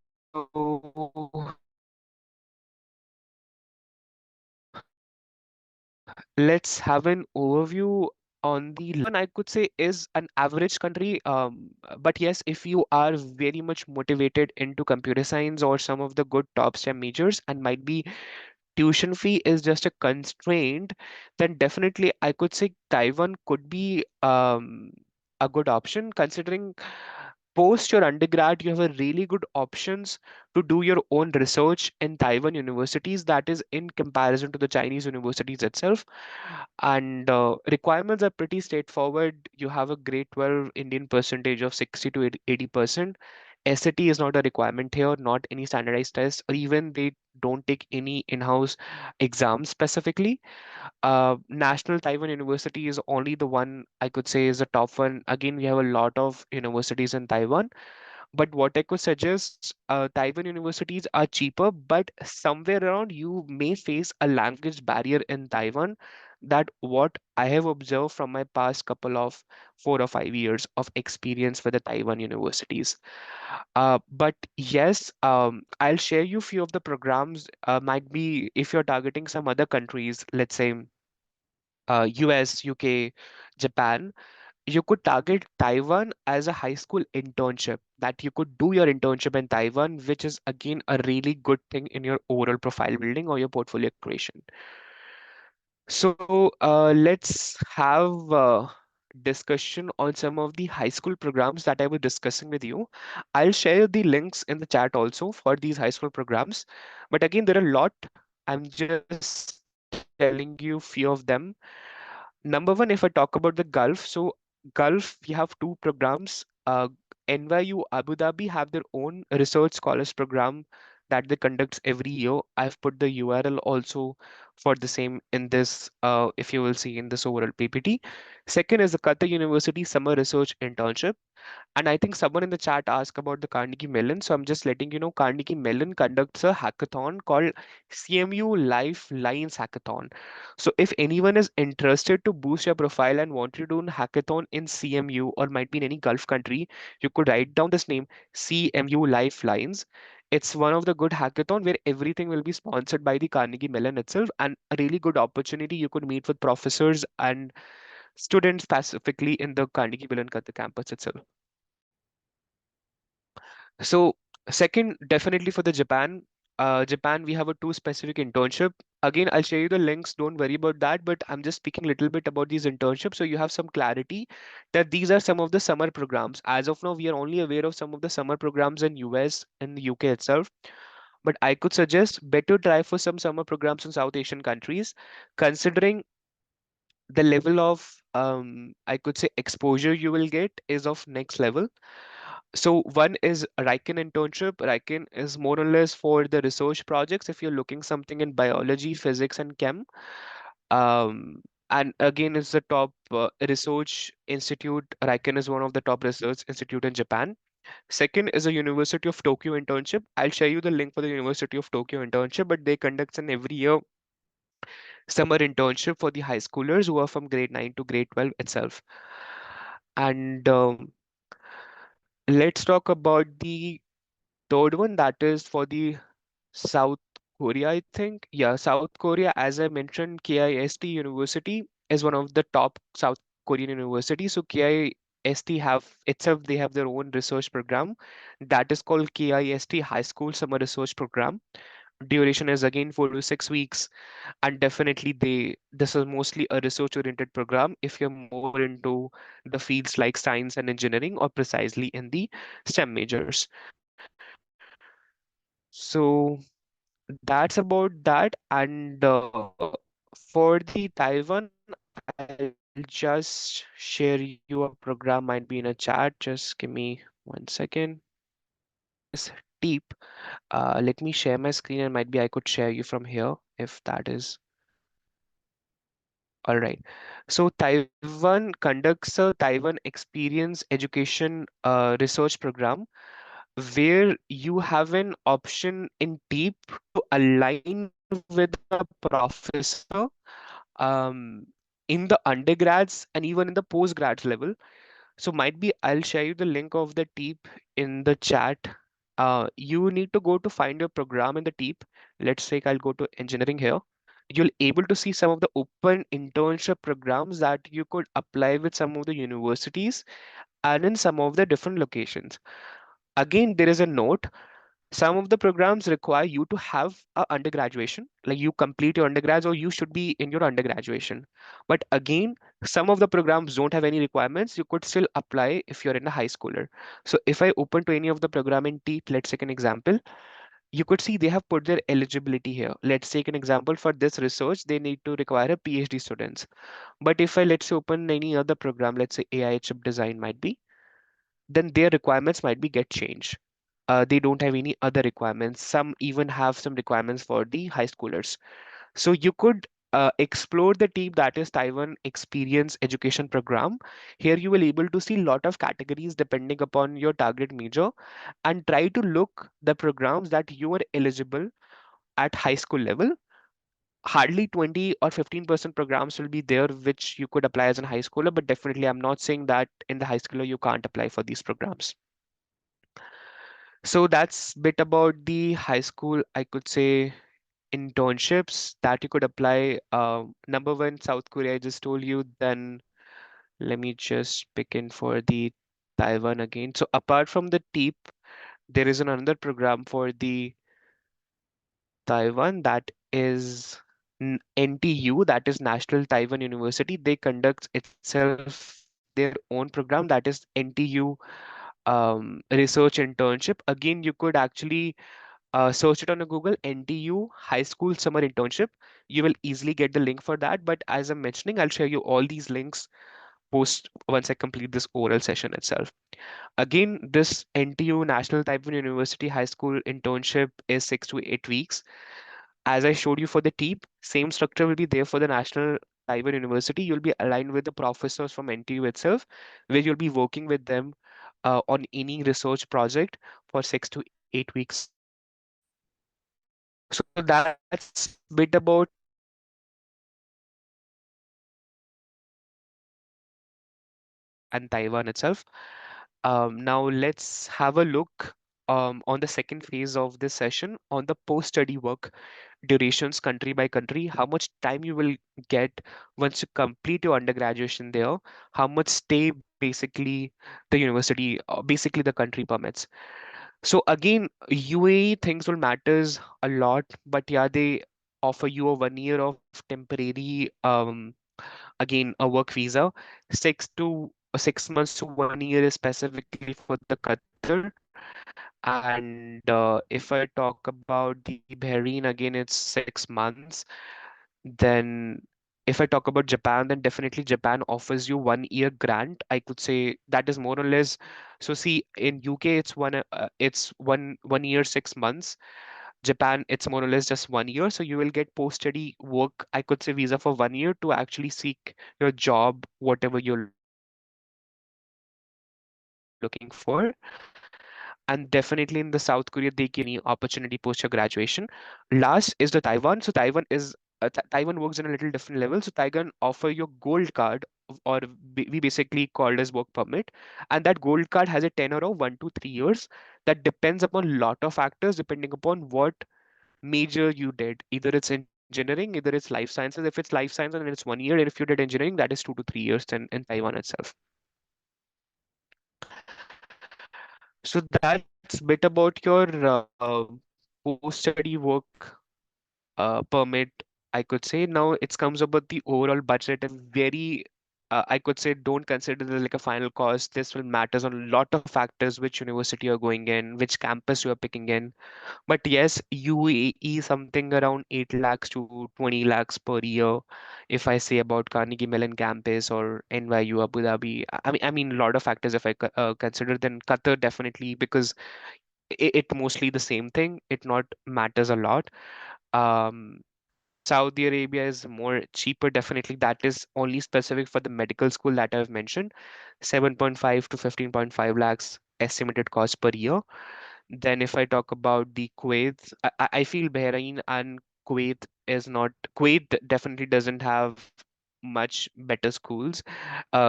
let's have an overview on the one I could say is an average country. But yes, if you are very much motivated into computer science or some of the good top STEM majors and might be tuition fee is just a constraint, then definitely I could say Taiwan could be a good option considering post your undergrad, you have a really good options to do your own research in Taiwan universities that is in comparison to the Chinese universities itself. And requirements are pretty straightforward. You have a grade 12 Indian percentage of 60 to 80%. SAT is not a requirement here, not any standardized test, or even they don't take any in-house exams specifically. National Taiwan University is only the one I could say is the top one. Again, we have a lot of universities in Taiwan, but what I could suggest, Taiwan universities are cheaper, but somewhere around you may face a language barrier in Taiwan. That what I have observed from my past couple of 4 or 5 years of experience with the Taiwan universities. But yes, I'll share you few of the programs. Might be if you're targeting some other countries, let's say US, UK, Japan, you could target Taiwan as a high school internship, that you could do your internship in Taiwan, which is again a really good thing in your overall profile building or your portfolio creation. So let's have discussion on some of the high school programs that I was discussing with you. I'll share the links in the chat also for these high school programs. But again, there are a lot. I'm just telling you few of them. Number one, if I talk about the Gulf, so Gulf, we have two programs. NYU Abu Dhabi have their own research scholars program that they conduct every year. I've put the URL also for the same in this, if you will see in this overall PPT. Second is the Qatar University Summer Research Internship. And I think someone in the chat asked about the Carnegie Mellon. So I'm just letting you know Carnegie Mellon conducts a hackathon called CMU Lifelines Hackathon. So if anyone is interested to boost your profile and want to do a hackathon in CMU or might be in any Gulf country, you could write down this name, CMU Lifelines. It's one of the good hackathon where everything will be sponsored by the Carnegie Mellon itself, and a really good opportunity you could meet with professors and students specifically in the Carnegie Mellon campus itself. So second, definitely for the Japan. Japan, we have a two specific internship. Again, I'll share you the links. Don't worry about that. But I'm just speaking a little bit about these internships so you have some clarity that these are some of the summer programs. As of now, we are only aware of some of the summer programs in US and the UK itself. But I could suggest better try for some summer programs in South Asian countries, considering the level of I could say exposure you will get is of next level. So one is Riken internship. Riken is more or less for the research projects. If you're looking something in biology, physics, and chem, um, And again, it's the top research institute. Riken is one of the top research institute in Japan. Second is a University of Tokyo internship. I'll share you the link for the University of Tokyo internship, but they conduct an every year summer internship for the high schoolers who are from grade 9 to grade 12 itself. And let's talk about the third one, that is for the South Korea, I think. Yeah, South Korea, as I mentioned, KIST University is one of the top South Korean universities. So KIST have itself, they have their own research program that is called KIST High School Summer Research Program. Duration is again 4 to 6 weeks, and definitely this is mostly a research oriented program if you're more into the fields like science and engineering or precisely in the STEM majors. So that's about that. And for the Taiwan, I'll just share you a program, might be in a chat. Just give me 1 second. Is deep. Let me share my screen and might be I could share you from here if that is all right. So Taiwan conducts a Taiwan Experience Education Research Program where you have an option in deep to align with a professor um, in the undergrads and even in the postgrads level. So might be I'll share you the link of the TEEP in the chat. You need to go to find your program in the TEEP. Let's say I'll go to engineering here. You'll able to see some of the open internship programs that you could apply with some of the universities and in some of the different locations. Again, there is a note, some of the programs require you to have a undergraduation, like you complete your undergrads or you should be in your undergraduation. But again, some of the programs don't have any requirements. You could still apply if you're in a high schooler. So if I open to any of the program in TEET, let's take an example, you could see they have put their eligibility here. Let's take an example for this research, they need to require a PhD students. But if I let's say open any other program, let's say AI chip design might be, then their requirements might be get changed. They don't have any other requirements. Some even have some requirements for the high schoolers. So you could explore the team that is Taiwan Experience Education Program. Here you will able to see lot of categories depending upon your target major and try to look the programs that you are eligible at high school level. Hardly 20 or 15% programs will be there which you could apply as a high schooler, but definitely I'm not saying that in the high schooler you can't apply for these programs. So that's bit about the high school, I could say, internships that you could apply. Number one, South Korea, I just told you. Then let me just pick in for the Taiwan again. So apart from the TEEP, there is another program for the Taiwan that is NTU, that is National Taiwan University. They conduct itself their own program that is NTU research internship. Again, you could actually search it on a Google, NTU High School Summer Internship. You will easily get the link for that. But as I'm mentioning, I'll share you all these links post once I complete this oral session itself. Again, this NTU National Taiwan University High School Internship is 6 to 8 weeks. As I showed you for the TEEP, same structure will be there for the National Taiwan University. You'll be aligned with the professors from NTU itself, where you'll be working with them on any research project for 6 to 8 weeks itself. So that's bit about and Taiwan itself. Now let's have a look on the second phase of this session on the post-study work durations country by country, how much time you will get once you complete your undergraduation there, how much stay basically the university, basically the country permits. So again, UAE things will matters a lot, but yeah, they offer you a 1 year of temporary again a work visa, 6 months to 1 year is specifically for the Qatar. And if I talk about the Bahrain, again it's 6 months. Then if I talk about Japan, then definitely Japan offers you 1 year grant. I could say that is more or less. So see, in UK it's one year 6 months. Japan, it's more or less just 1 year. So you will get post-study work, I could say visa for 1 year to actually seek your job, whatever you're looking for. And definitely in the South Korea, they give you any opportunity post your graduation. Last is the Taiwan. So Taiwan works in a little different level. So Taiwan offer your gold card, or we basically called as work permit, and that gold card has a tenure of 1 to 3 years. That depends upon lot of factors depending upon what major you did. Either it's engineering, either it's life sciences. If it's life sciences, then it's 1 year, and if you did engineering, that is 2 to 3 years in Taiwan itself. So that's bit about your post-study work permit, I could say. Now it comes about the overall budget and very, I could say, don't consider this like a final cost. This will matters on a lot of factors, which university you're going in, which campus you are picking in. But yes, UAE something around 8 lakhs to 20 lakhs per year. If I say about Carnegie Mellon campus or NYU Abu Dhabi, I mean, a lot of factors. If I consider, then Qatar definitely, because it mostly the same thing. It not matters a lot. Um, Saudi Arabia is more cheaper, definitely. That is only specific for the medical school that I've mentioned. 7.5 to 15.5 lakhs estimated cost per year. Then if I talk about the Kuwait, I feel Bahrain and Kuwait is not, Kuwait definitely doesn't have much better schools.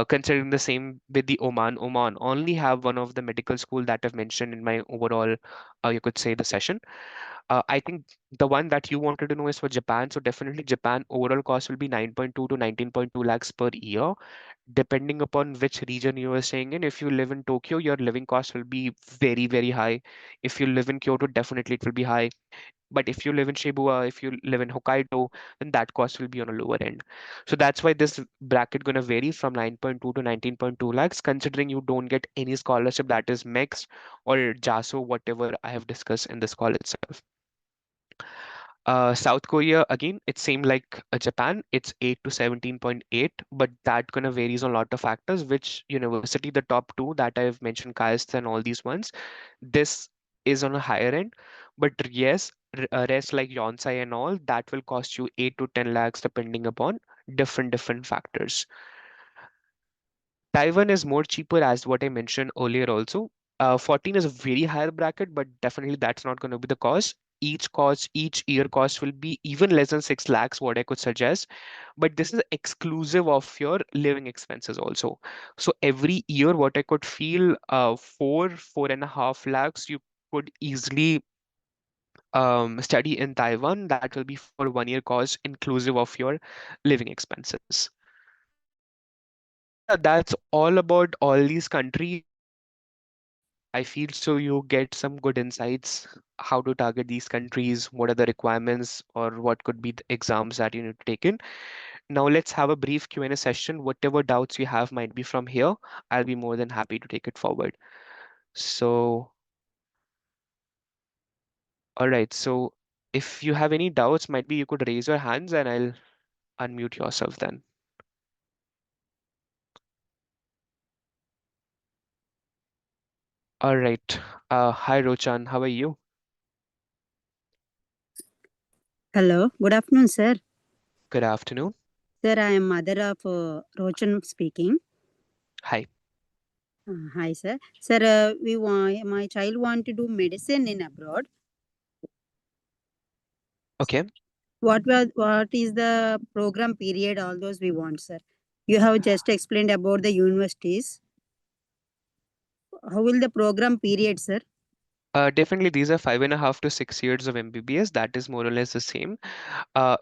Considering the same with the Oman, Oman only have one of the medical school that I've mentioned in my overall, you could say, the session. I think the one that you wanted to know is for Japan. So definitely Japan overall cost will be 9.2 to 19.2 lakhs per year, depending upon which region you are staying in. If you live in Tokyo, your living cost will be very, very high. If you live in Kyoto, definitely it will be high. But if you live in Shibuya, if you live in Hokkaido, then that cost will be on a lower end. So that's why this bracket gonna vary from 9.2 to 19.2 lakhs, considering you don't get any scholarship that is mixed or JASO, whatever I have discussed in this call itself. South Korea, again, it's same like Japan. It's 8 to 17.8, but that gonna varies on a lot of factors. Which university, the top two that I've mentioned, KAIST and all these ones, this is on a higher end. But yes, rest like Yonsei and all, that will cost you 8 to 10 lakhs depending upon different factors. Taiwan is more cheaper as what I mentioned earlier also. 14 is a very higher bracket, but definitely that's not going to be the cost. Each year cost will be even less than 6 lakhs, what I could suggest. But this is exclusive of your living expenses also. So every year, what I could feel, 4.5 lakhs, you could easily study in Taiwan. That will be for 1 year cost, inclusive of your living expenses. So yeah, that's all about all these countries. I feel so you get some good insights how to target these countries, what are the requirements, or what could be the exams that you need to take in. Now let's have a brief Q&A session. Whatever doubts you have might be from here. I'll be more than happy to take it forward. So, all right. So if you have any doubts, might be you could raise your hands and I'll unmute yourself then. All right. Hi Rochan, how are you? Hello, good afternoon, sir. Good afternoon. Sir, I am mother of Rochan speaking. Hi. Hi, sir. Sir, my child want to do medicine in abroad. Okay. What is the program period? All those we want, sir. You have just explained about the universities. How will the program period, sir? Definitely, these are 5.5 to 6 years of MBBS. That is more or less the same.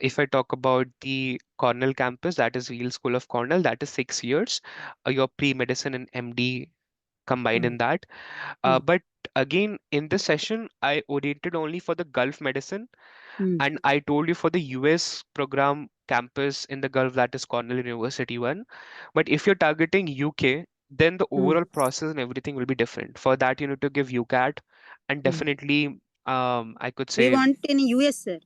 If I talk about the Cornell campus, that is Real School of Cornell, that is 6 years. Your pre-medicine and MD combined Mm, in that. mm, But again, in this session, I oriented only for the Gulf medicine, mm, and I told you for the US program campus in the Gulf, that is Cornell University one. But if you're targeting UK, then the mm, overall process and everything will be different. For that, you need to give UCAT, and mm. definitely, I could We say want in US, sir.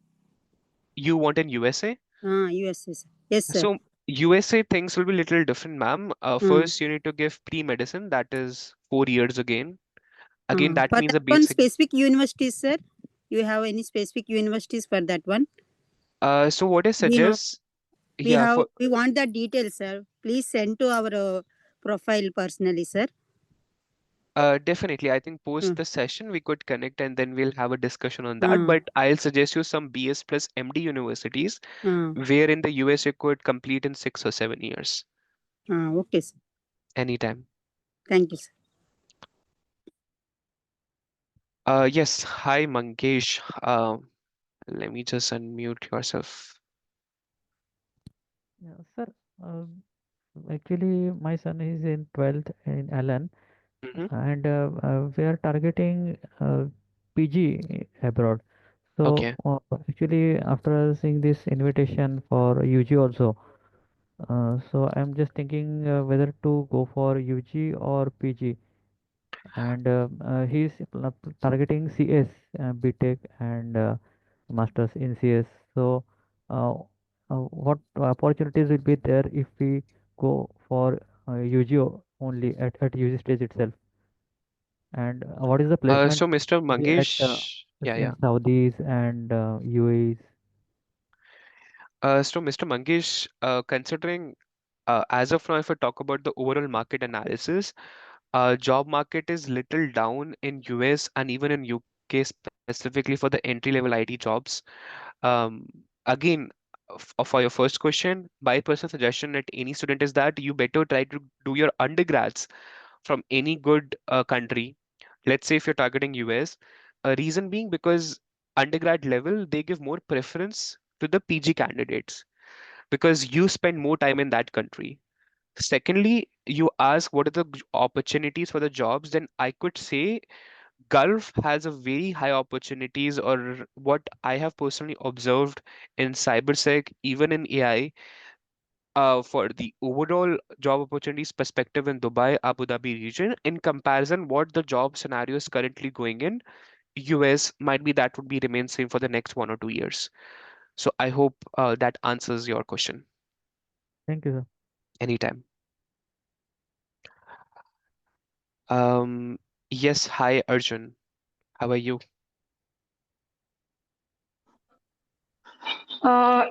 you want in USA. USA, sir. Yes, sir. So USA things will be little different, ma'am. Mm, First, you need to give pre-medicine, that is 4 years again. Again, that For means that a one basic. specific universities, sir. You have any specific universities for that one? So what I We know suggest, yeah, for we want the details, sir. Please send to our profile personally, sir. definitely, I think post Mm, the session we could connect and then we'll have a discussion on that. mm, But I'll suggest you some BS plus MD universities mm, where in the US you could complete in 6 or 7 years, okay, sir. anytime. Thank you, sir. Yes, hi Mangesh. Let me just unmute yourself. Yeah, sir. Um, Actually, my son is in 12th in Allen, Mm-hmm. and we are targeting PG abroad. So, Okay. actually, after seeing this invitation for UG also, so I'm just thinking whether to go for UG or PG. And he's targeting CS, BTech, and masters in CS. So, uh, what opportunities will be there if we go for UG only at UG stage itself? And what is the placement So Mr. maybe at Mangesh, yeah, in yeah. Saudis and UAEs? So Mr. Mangesh, considering as of now, if I talk about the overall market analysis, job market is little down in US and even in UK specifically for the entry level IT jobs. Um, Again, for your first question, my personal suggestion at any student is that you better try to do your undergrads from any good country. Let's say if you're targeting US, reason being because undergrad level they give more preference to the PG candidates because you spend more time in that country. Secondly, you ask what are the opportunities for the jobs, then I could say Gulf has a very high opportunities, or what I have personally observed in cybersec, even in AI, for the overall job opportunities perspective in Dubai, Abu Dhabi region, in comparison, what the job scenario is currently going in US might be that would be remain same for the next 1 or 2 years. So I hope that answers your question. Thank you, sir. Anytime. Um, yes, hi Arjun. How are you?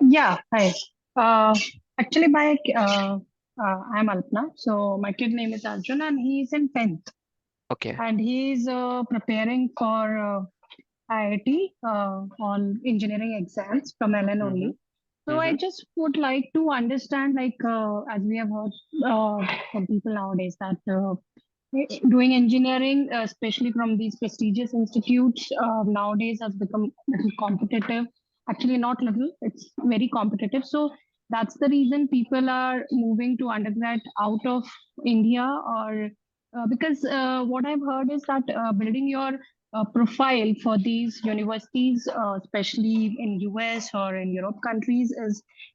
Yeah, hi. Uh, actually, I'm Alpna. So my kid name is Arjun, and he's in 10th, Okay. and he's preparing for IIT on engineering exams from LN Mm-hmm. only. So I Mm-hmm. just would like to understand, like, as we have heard from people nowadays, that doing engineering, especially from these prestigious institutes, nowadays has become a little competitive. Actually, not little, it's very competitive. So that's the reason people are moving to undergrad out of India, or because what I've heard is that building your profile for these universities, especially in US or in Europe countries,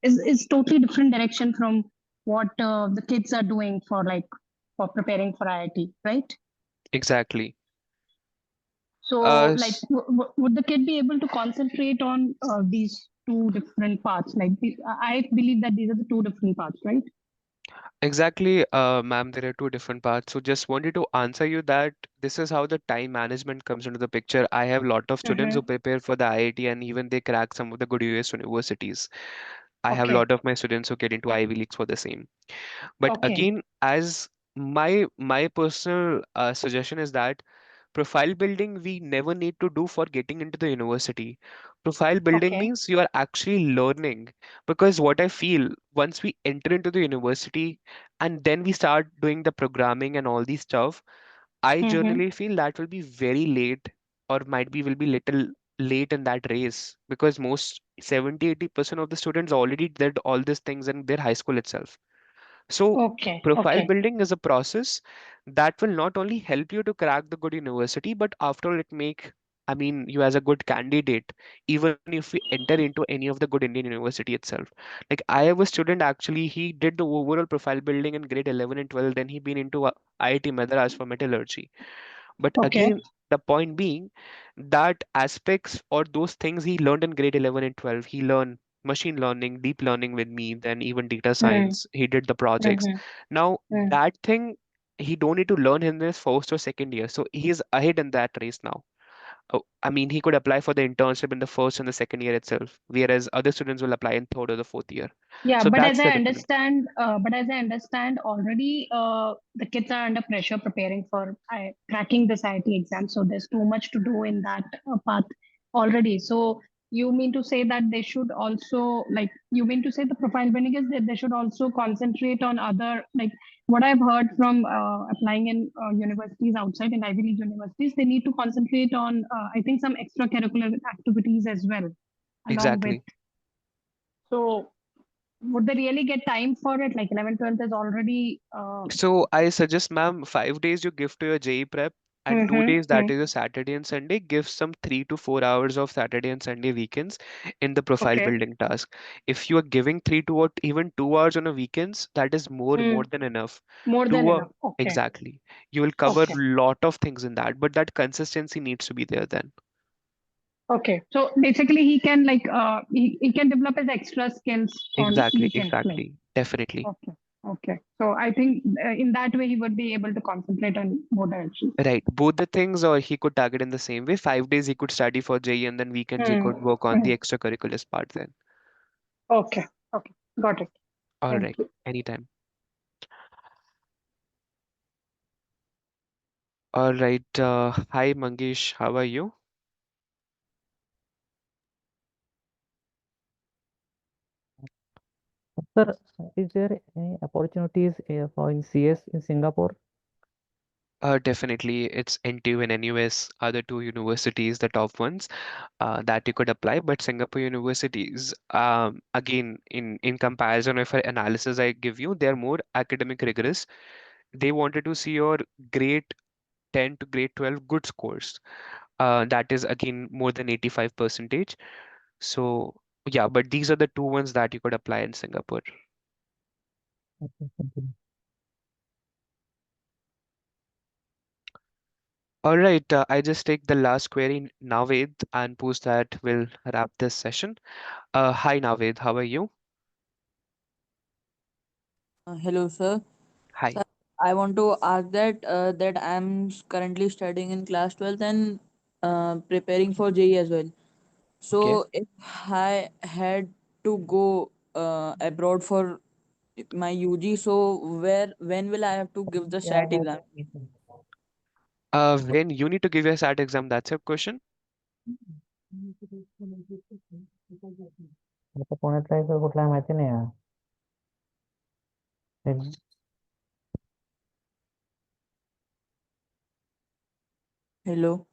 is totally different direction from what the kids are doing for, like, for preparing for IIT, right? Exactly. So, like, S would the kid be able to concentrate on these two different parts? Like, I believe that these are the two different parts, right? Exactly, ma'am, there are two different parts. So just wanted to answer you that this is how the time management comes into the picture. I have a lot of students who Mm-hmm. prepare for the IIT and even they crack some of the good US universities. I have a Okay. lot of my students who get into Ivy Leagues for the same. But Okay. again, as my personal suggestion is that profile building we never need to do for getting into the university. Profile building Okay. means you are actually learning because what I feel once we enter into the university and then we start doing the programming and all these stuff, I Mm-hmm. generally feel that will be very late or might be will be little late in that race because most 70-80% of the students already did all these things in their high school itself. So, Okay. profile Okay. building is a process that will not only help you to crack the good university, but after all, it make, I mean, you as a good candidate, even if we enter into any of the good Indian university itself. Like I have a student actually, he did the overall profile building in grade 11 and 12, then he been into IIT Madras for metallurgy. But Okay. again, the point being that aspects or those things he learned in grade 11 and 12, he learned machine learning, deep learning with me, then even data Mm-hmm. science, he did the projects. Mm-hmm. Now, that thing he don't need to learn in his first or second year. So he is ahead in that race now. Oh, I mean, he could apply for the internship in the first and the second year itself, whereas other students will apply in third or the fourth year. Yeah, So that's the difference. but as I understand already, the kids are under pressure preparing for cracking this IIT exam. So there's too much to do in that path already. So you mean to say that they should also, like, you mean to say the profile building is that they should also concentrate on other, like, what I've heard from applying in universities outside in Ivy League universities, they need to concentrate on, I think, some extracurricular activities as well, along with. Exactly. So would they really get time for it? Like 11, 12 is already. So I suggest, ma'am, 5 days you give to your JE prep, and 2 days, that is a Saturday and Sunday, give some 3 to 4 hours of Saturday and Sunday weekends in the profile Okay. building task. If you are giving 3 to even 2 hours on a weekends, that is more Hmm. than enough. More than Two, enough. Okay. exactly. You will cover Okay. lot of things in that, but that consistency needs to be there then. Okay. So basically, he can like he can develop his extra skills on Exactly, weekends. Like exactly, definitely. okay. Okay. So I think in that way he would be able to concentrate on more directions. Right, both the things, or he could target in the same way. 5 days he could study for JE, and then weekends he Hmm. could work on Hmm. the extracurriculars part then. Okay. Okay. Got it. All Thank right, you. anytime. All right, hi Mangesh, how are you? Sir, is there any opportunities for in CS in Singapore? Definitely, it's NTU and NUS are the two universities, the top ones, that you could apply. But Singapore universities, again, in comparison of an analysis I give you, they are more academic rigorous. They wanted to see your grade 10 to grade 12 good scores. That is again more than 85 percentage. So yeah, but these are the two ones that you could apply in Singapore. Okay, thank you. All right, I just take the last query, Naved, and post that we'll wrap this session. Hi Naved, how are you? Hello, sir. Hi. Sir, I want to ask that I'm currently studying in class 12th and preparing for JE as well. Okay. So if I had to go abroad for my UG, so when will I have to give the SAT exam? When you need to give your SAT exam, that's your question. आता पुण्यातला एक कुठला आहे माहिती नाही यार. एक- Hello.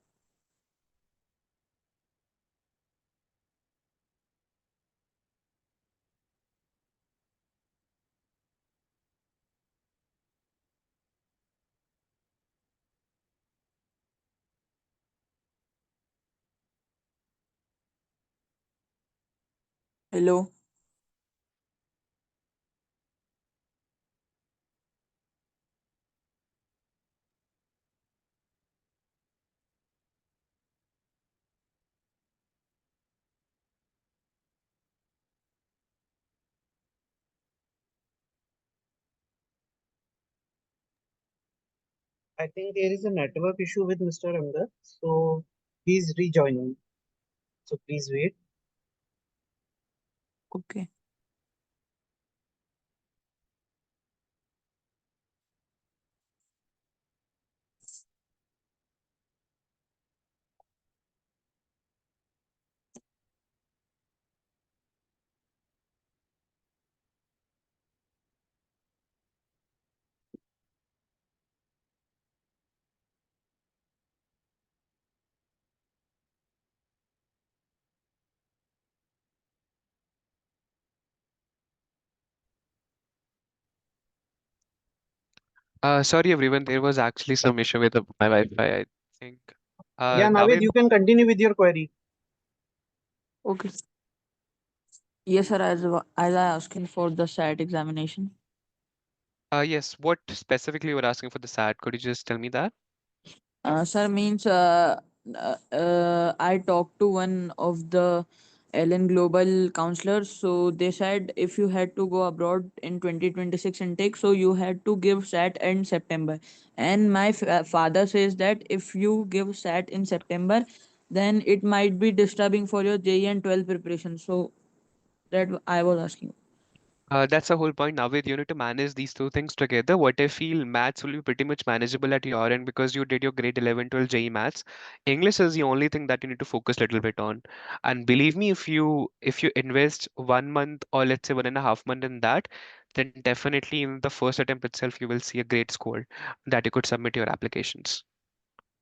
Hello. I think there is a network issue with Mr. Angad, so he's rejoining. So please wait. Okay. Sorry everyone, there was actually some issue with my Wi-Fi, I think. Yeah, Navid, Naved, you can continue with your query. Okay. Yes, sir. As I asking for the SAT examination. yes, what specifically you were asking for the SAT? Could you just tell me that? Sir, means I talked to one of the Ellen Global counselors. So they said if you had to go abroad in 2026 intake, so you had to give SAT in September. And my father says that if you give SAT in September, then it might be disturbing for your JE and 12 preparation. So that I was asking. That's the whole point. Now, with you need to manage these two things together. What I feel maths will be pretty much manageable at your end because you did your grade 11, 12 JE maths. English is the only thing that you need to focus a little bit on. And believe me, if you invest 1 month or let's say 1.5 months in that, then definitely in the first attempt itself you will see a great score that you could submit your applications.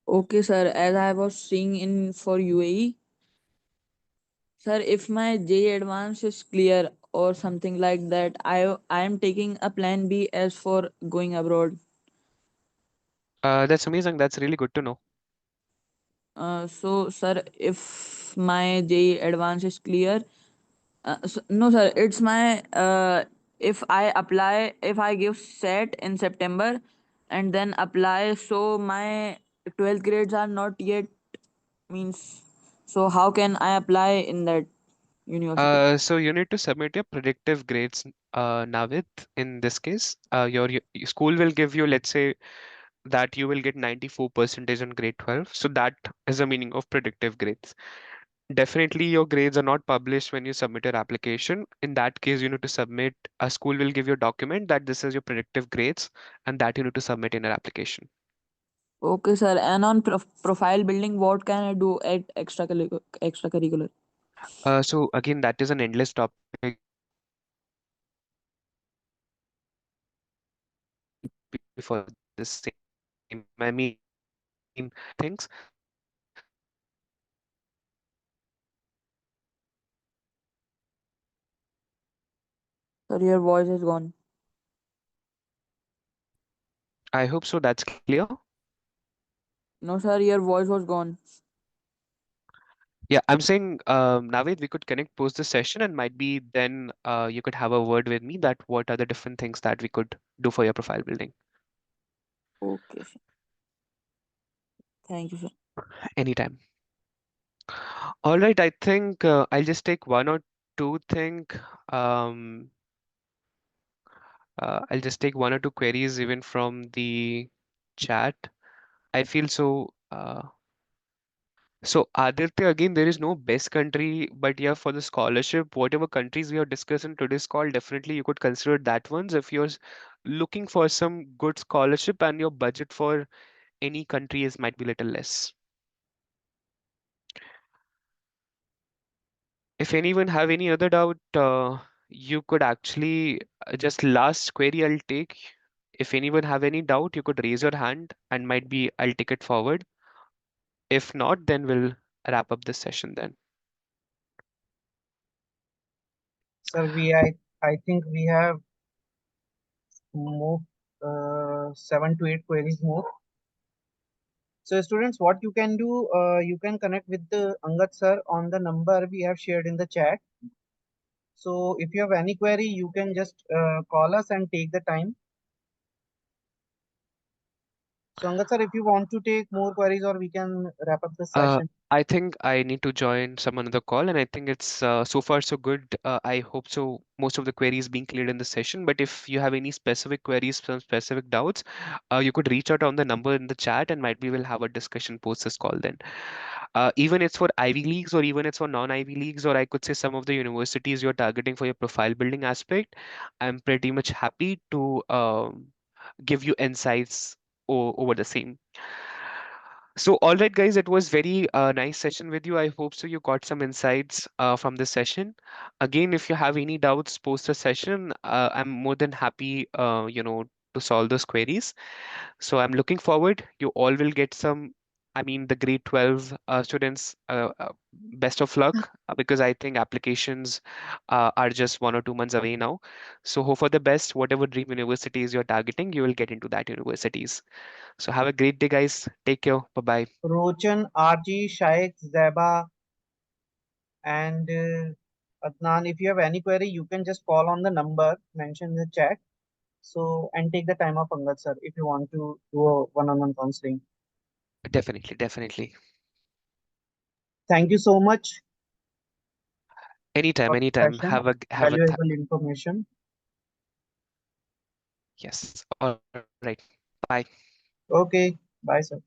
Okay, sir. As I was seeing in for UAE, sir, if my JE advance is clear or something like that, I am taking a plan B as for going abroad. That's amazing. That's really good to know. So, sir, if my JE advance is clear, no, sir, it's my if I apply, if I give set in September and then apply, so my 12th grades are not yet means. So how can I apply in that university? So you need to submit your predictive grades, Navid. In this case, your school will give you, let's say, that you will get 94 percentage on grade 12. So that is the meaning of predictive grades. Definitely, your grades are not published when you submit your application. In that case, you need to submit. A school will give you a document that this is your predictive grades, and that you need to submit in your application. Okay, sir. And on profile building, what can I do at extracurricular? So again, that is an endless topic. You can go for the same. I mean, there are things. Sir, your voice is gone. I hope so. That's clear. No, sir, your voice was gone. Yeah, I'm saying, Navid, we could connect post this session, and might be then you could have a word with me that what are the different things that we could do for your profile building Okay, sir. Thank you, sir. anytime. All right, I think I'll just take one or two thing. Um, I'll just take one or two queries even from the chat. I feel so. So Aditya, again, there is no best country, but yeah, for the scholarship, whatever countries we have discussed in today's call, definitely you could consider that ones if you're looking for some good scholarship and your budget for any country is might be little less. If anyone have any other doubt, you could actually just last query I'll take. If anyone have any doubt, you could raise your hand and might be I'll take it forward. If not, then we'll wrap up this session then. Sir, I think we have more 7 to 8 queries more. So students, what you can do, you can connect with the Angad sir on the number we have shared in the chat. So if you have any query, you can just call us and take the time. So Angad sir, if you want to take more queries, or we can wrap up the session. I think I need to join some another call, and I think it's so far so good. I hope so. Most of the queries being cleared in the session, but if you have any specific queries, some specific doubts, you could reach out on the number in the chat, and might we will have a discussion post this call then. Even it's for Ivy Leagues, or even it's for non-Ivy Leagues, or I could say some of the universities you're targeting for your profile building aspect. I'm pretty much happy to give you insights over the same. So, all right, guys, it was very nice session with you. I hope so you got some insights from this session. Again, if you have any doubts post the session, I'm more than happy, to solve those queries. So I'm looking forward. You all will get some, I mean, the grade 12 students, best of luck because I think applications are just 1 or 2 months away now. So hope for the best. Whatever dream universities you're targeting, you will get into that universities. So have a great day, guys. Take care. Bye bye. Rochan, RG, Shaikh, Zeba, and Adnan, if you have any query, you can just call on the number mentioned in the chat. So, and take the time of Angad sir if you want to do a one-on-one counseling. Definitely, definitely. Thank you so much Anytime, for the anytime. session. Have a Valuable information. yes. All right. Bye. Okay, bye, sir.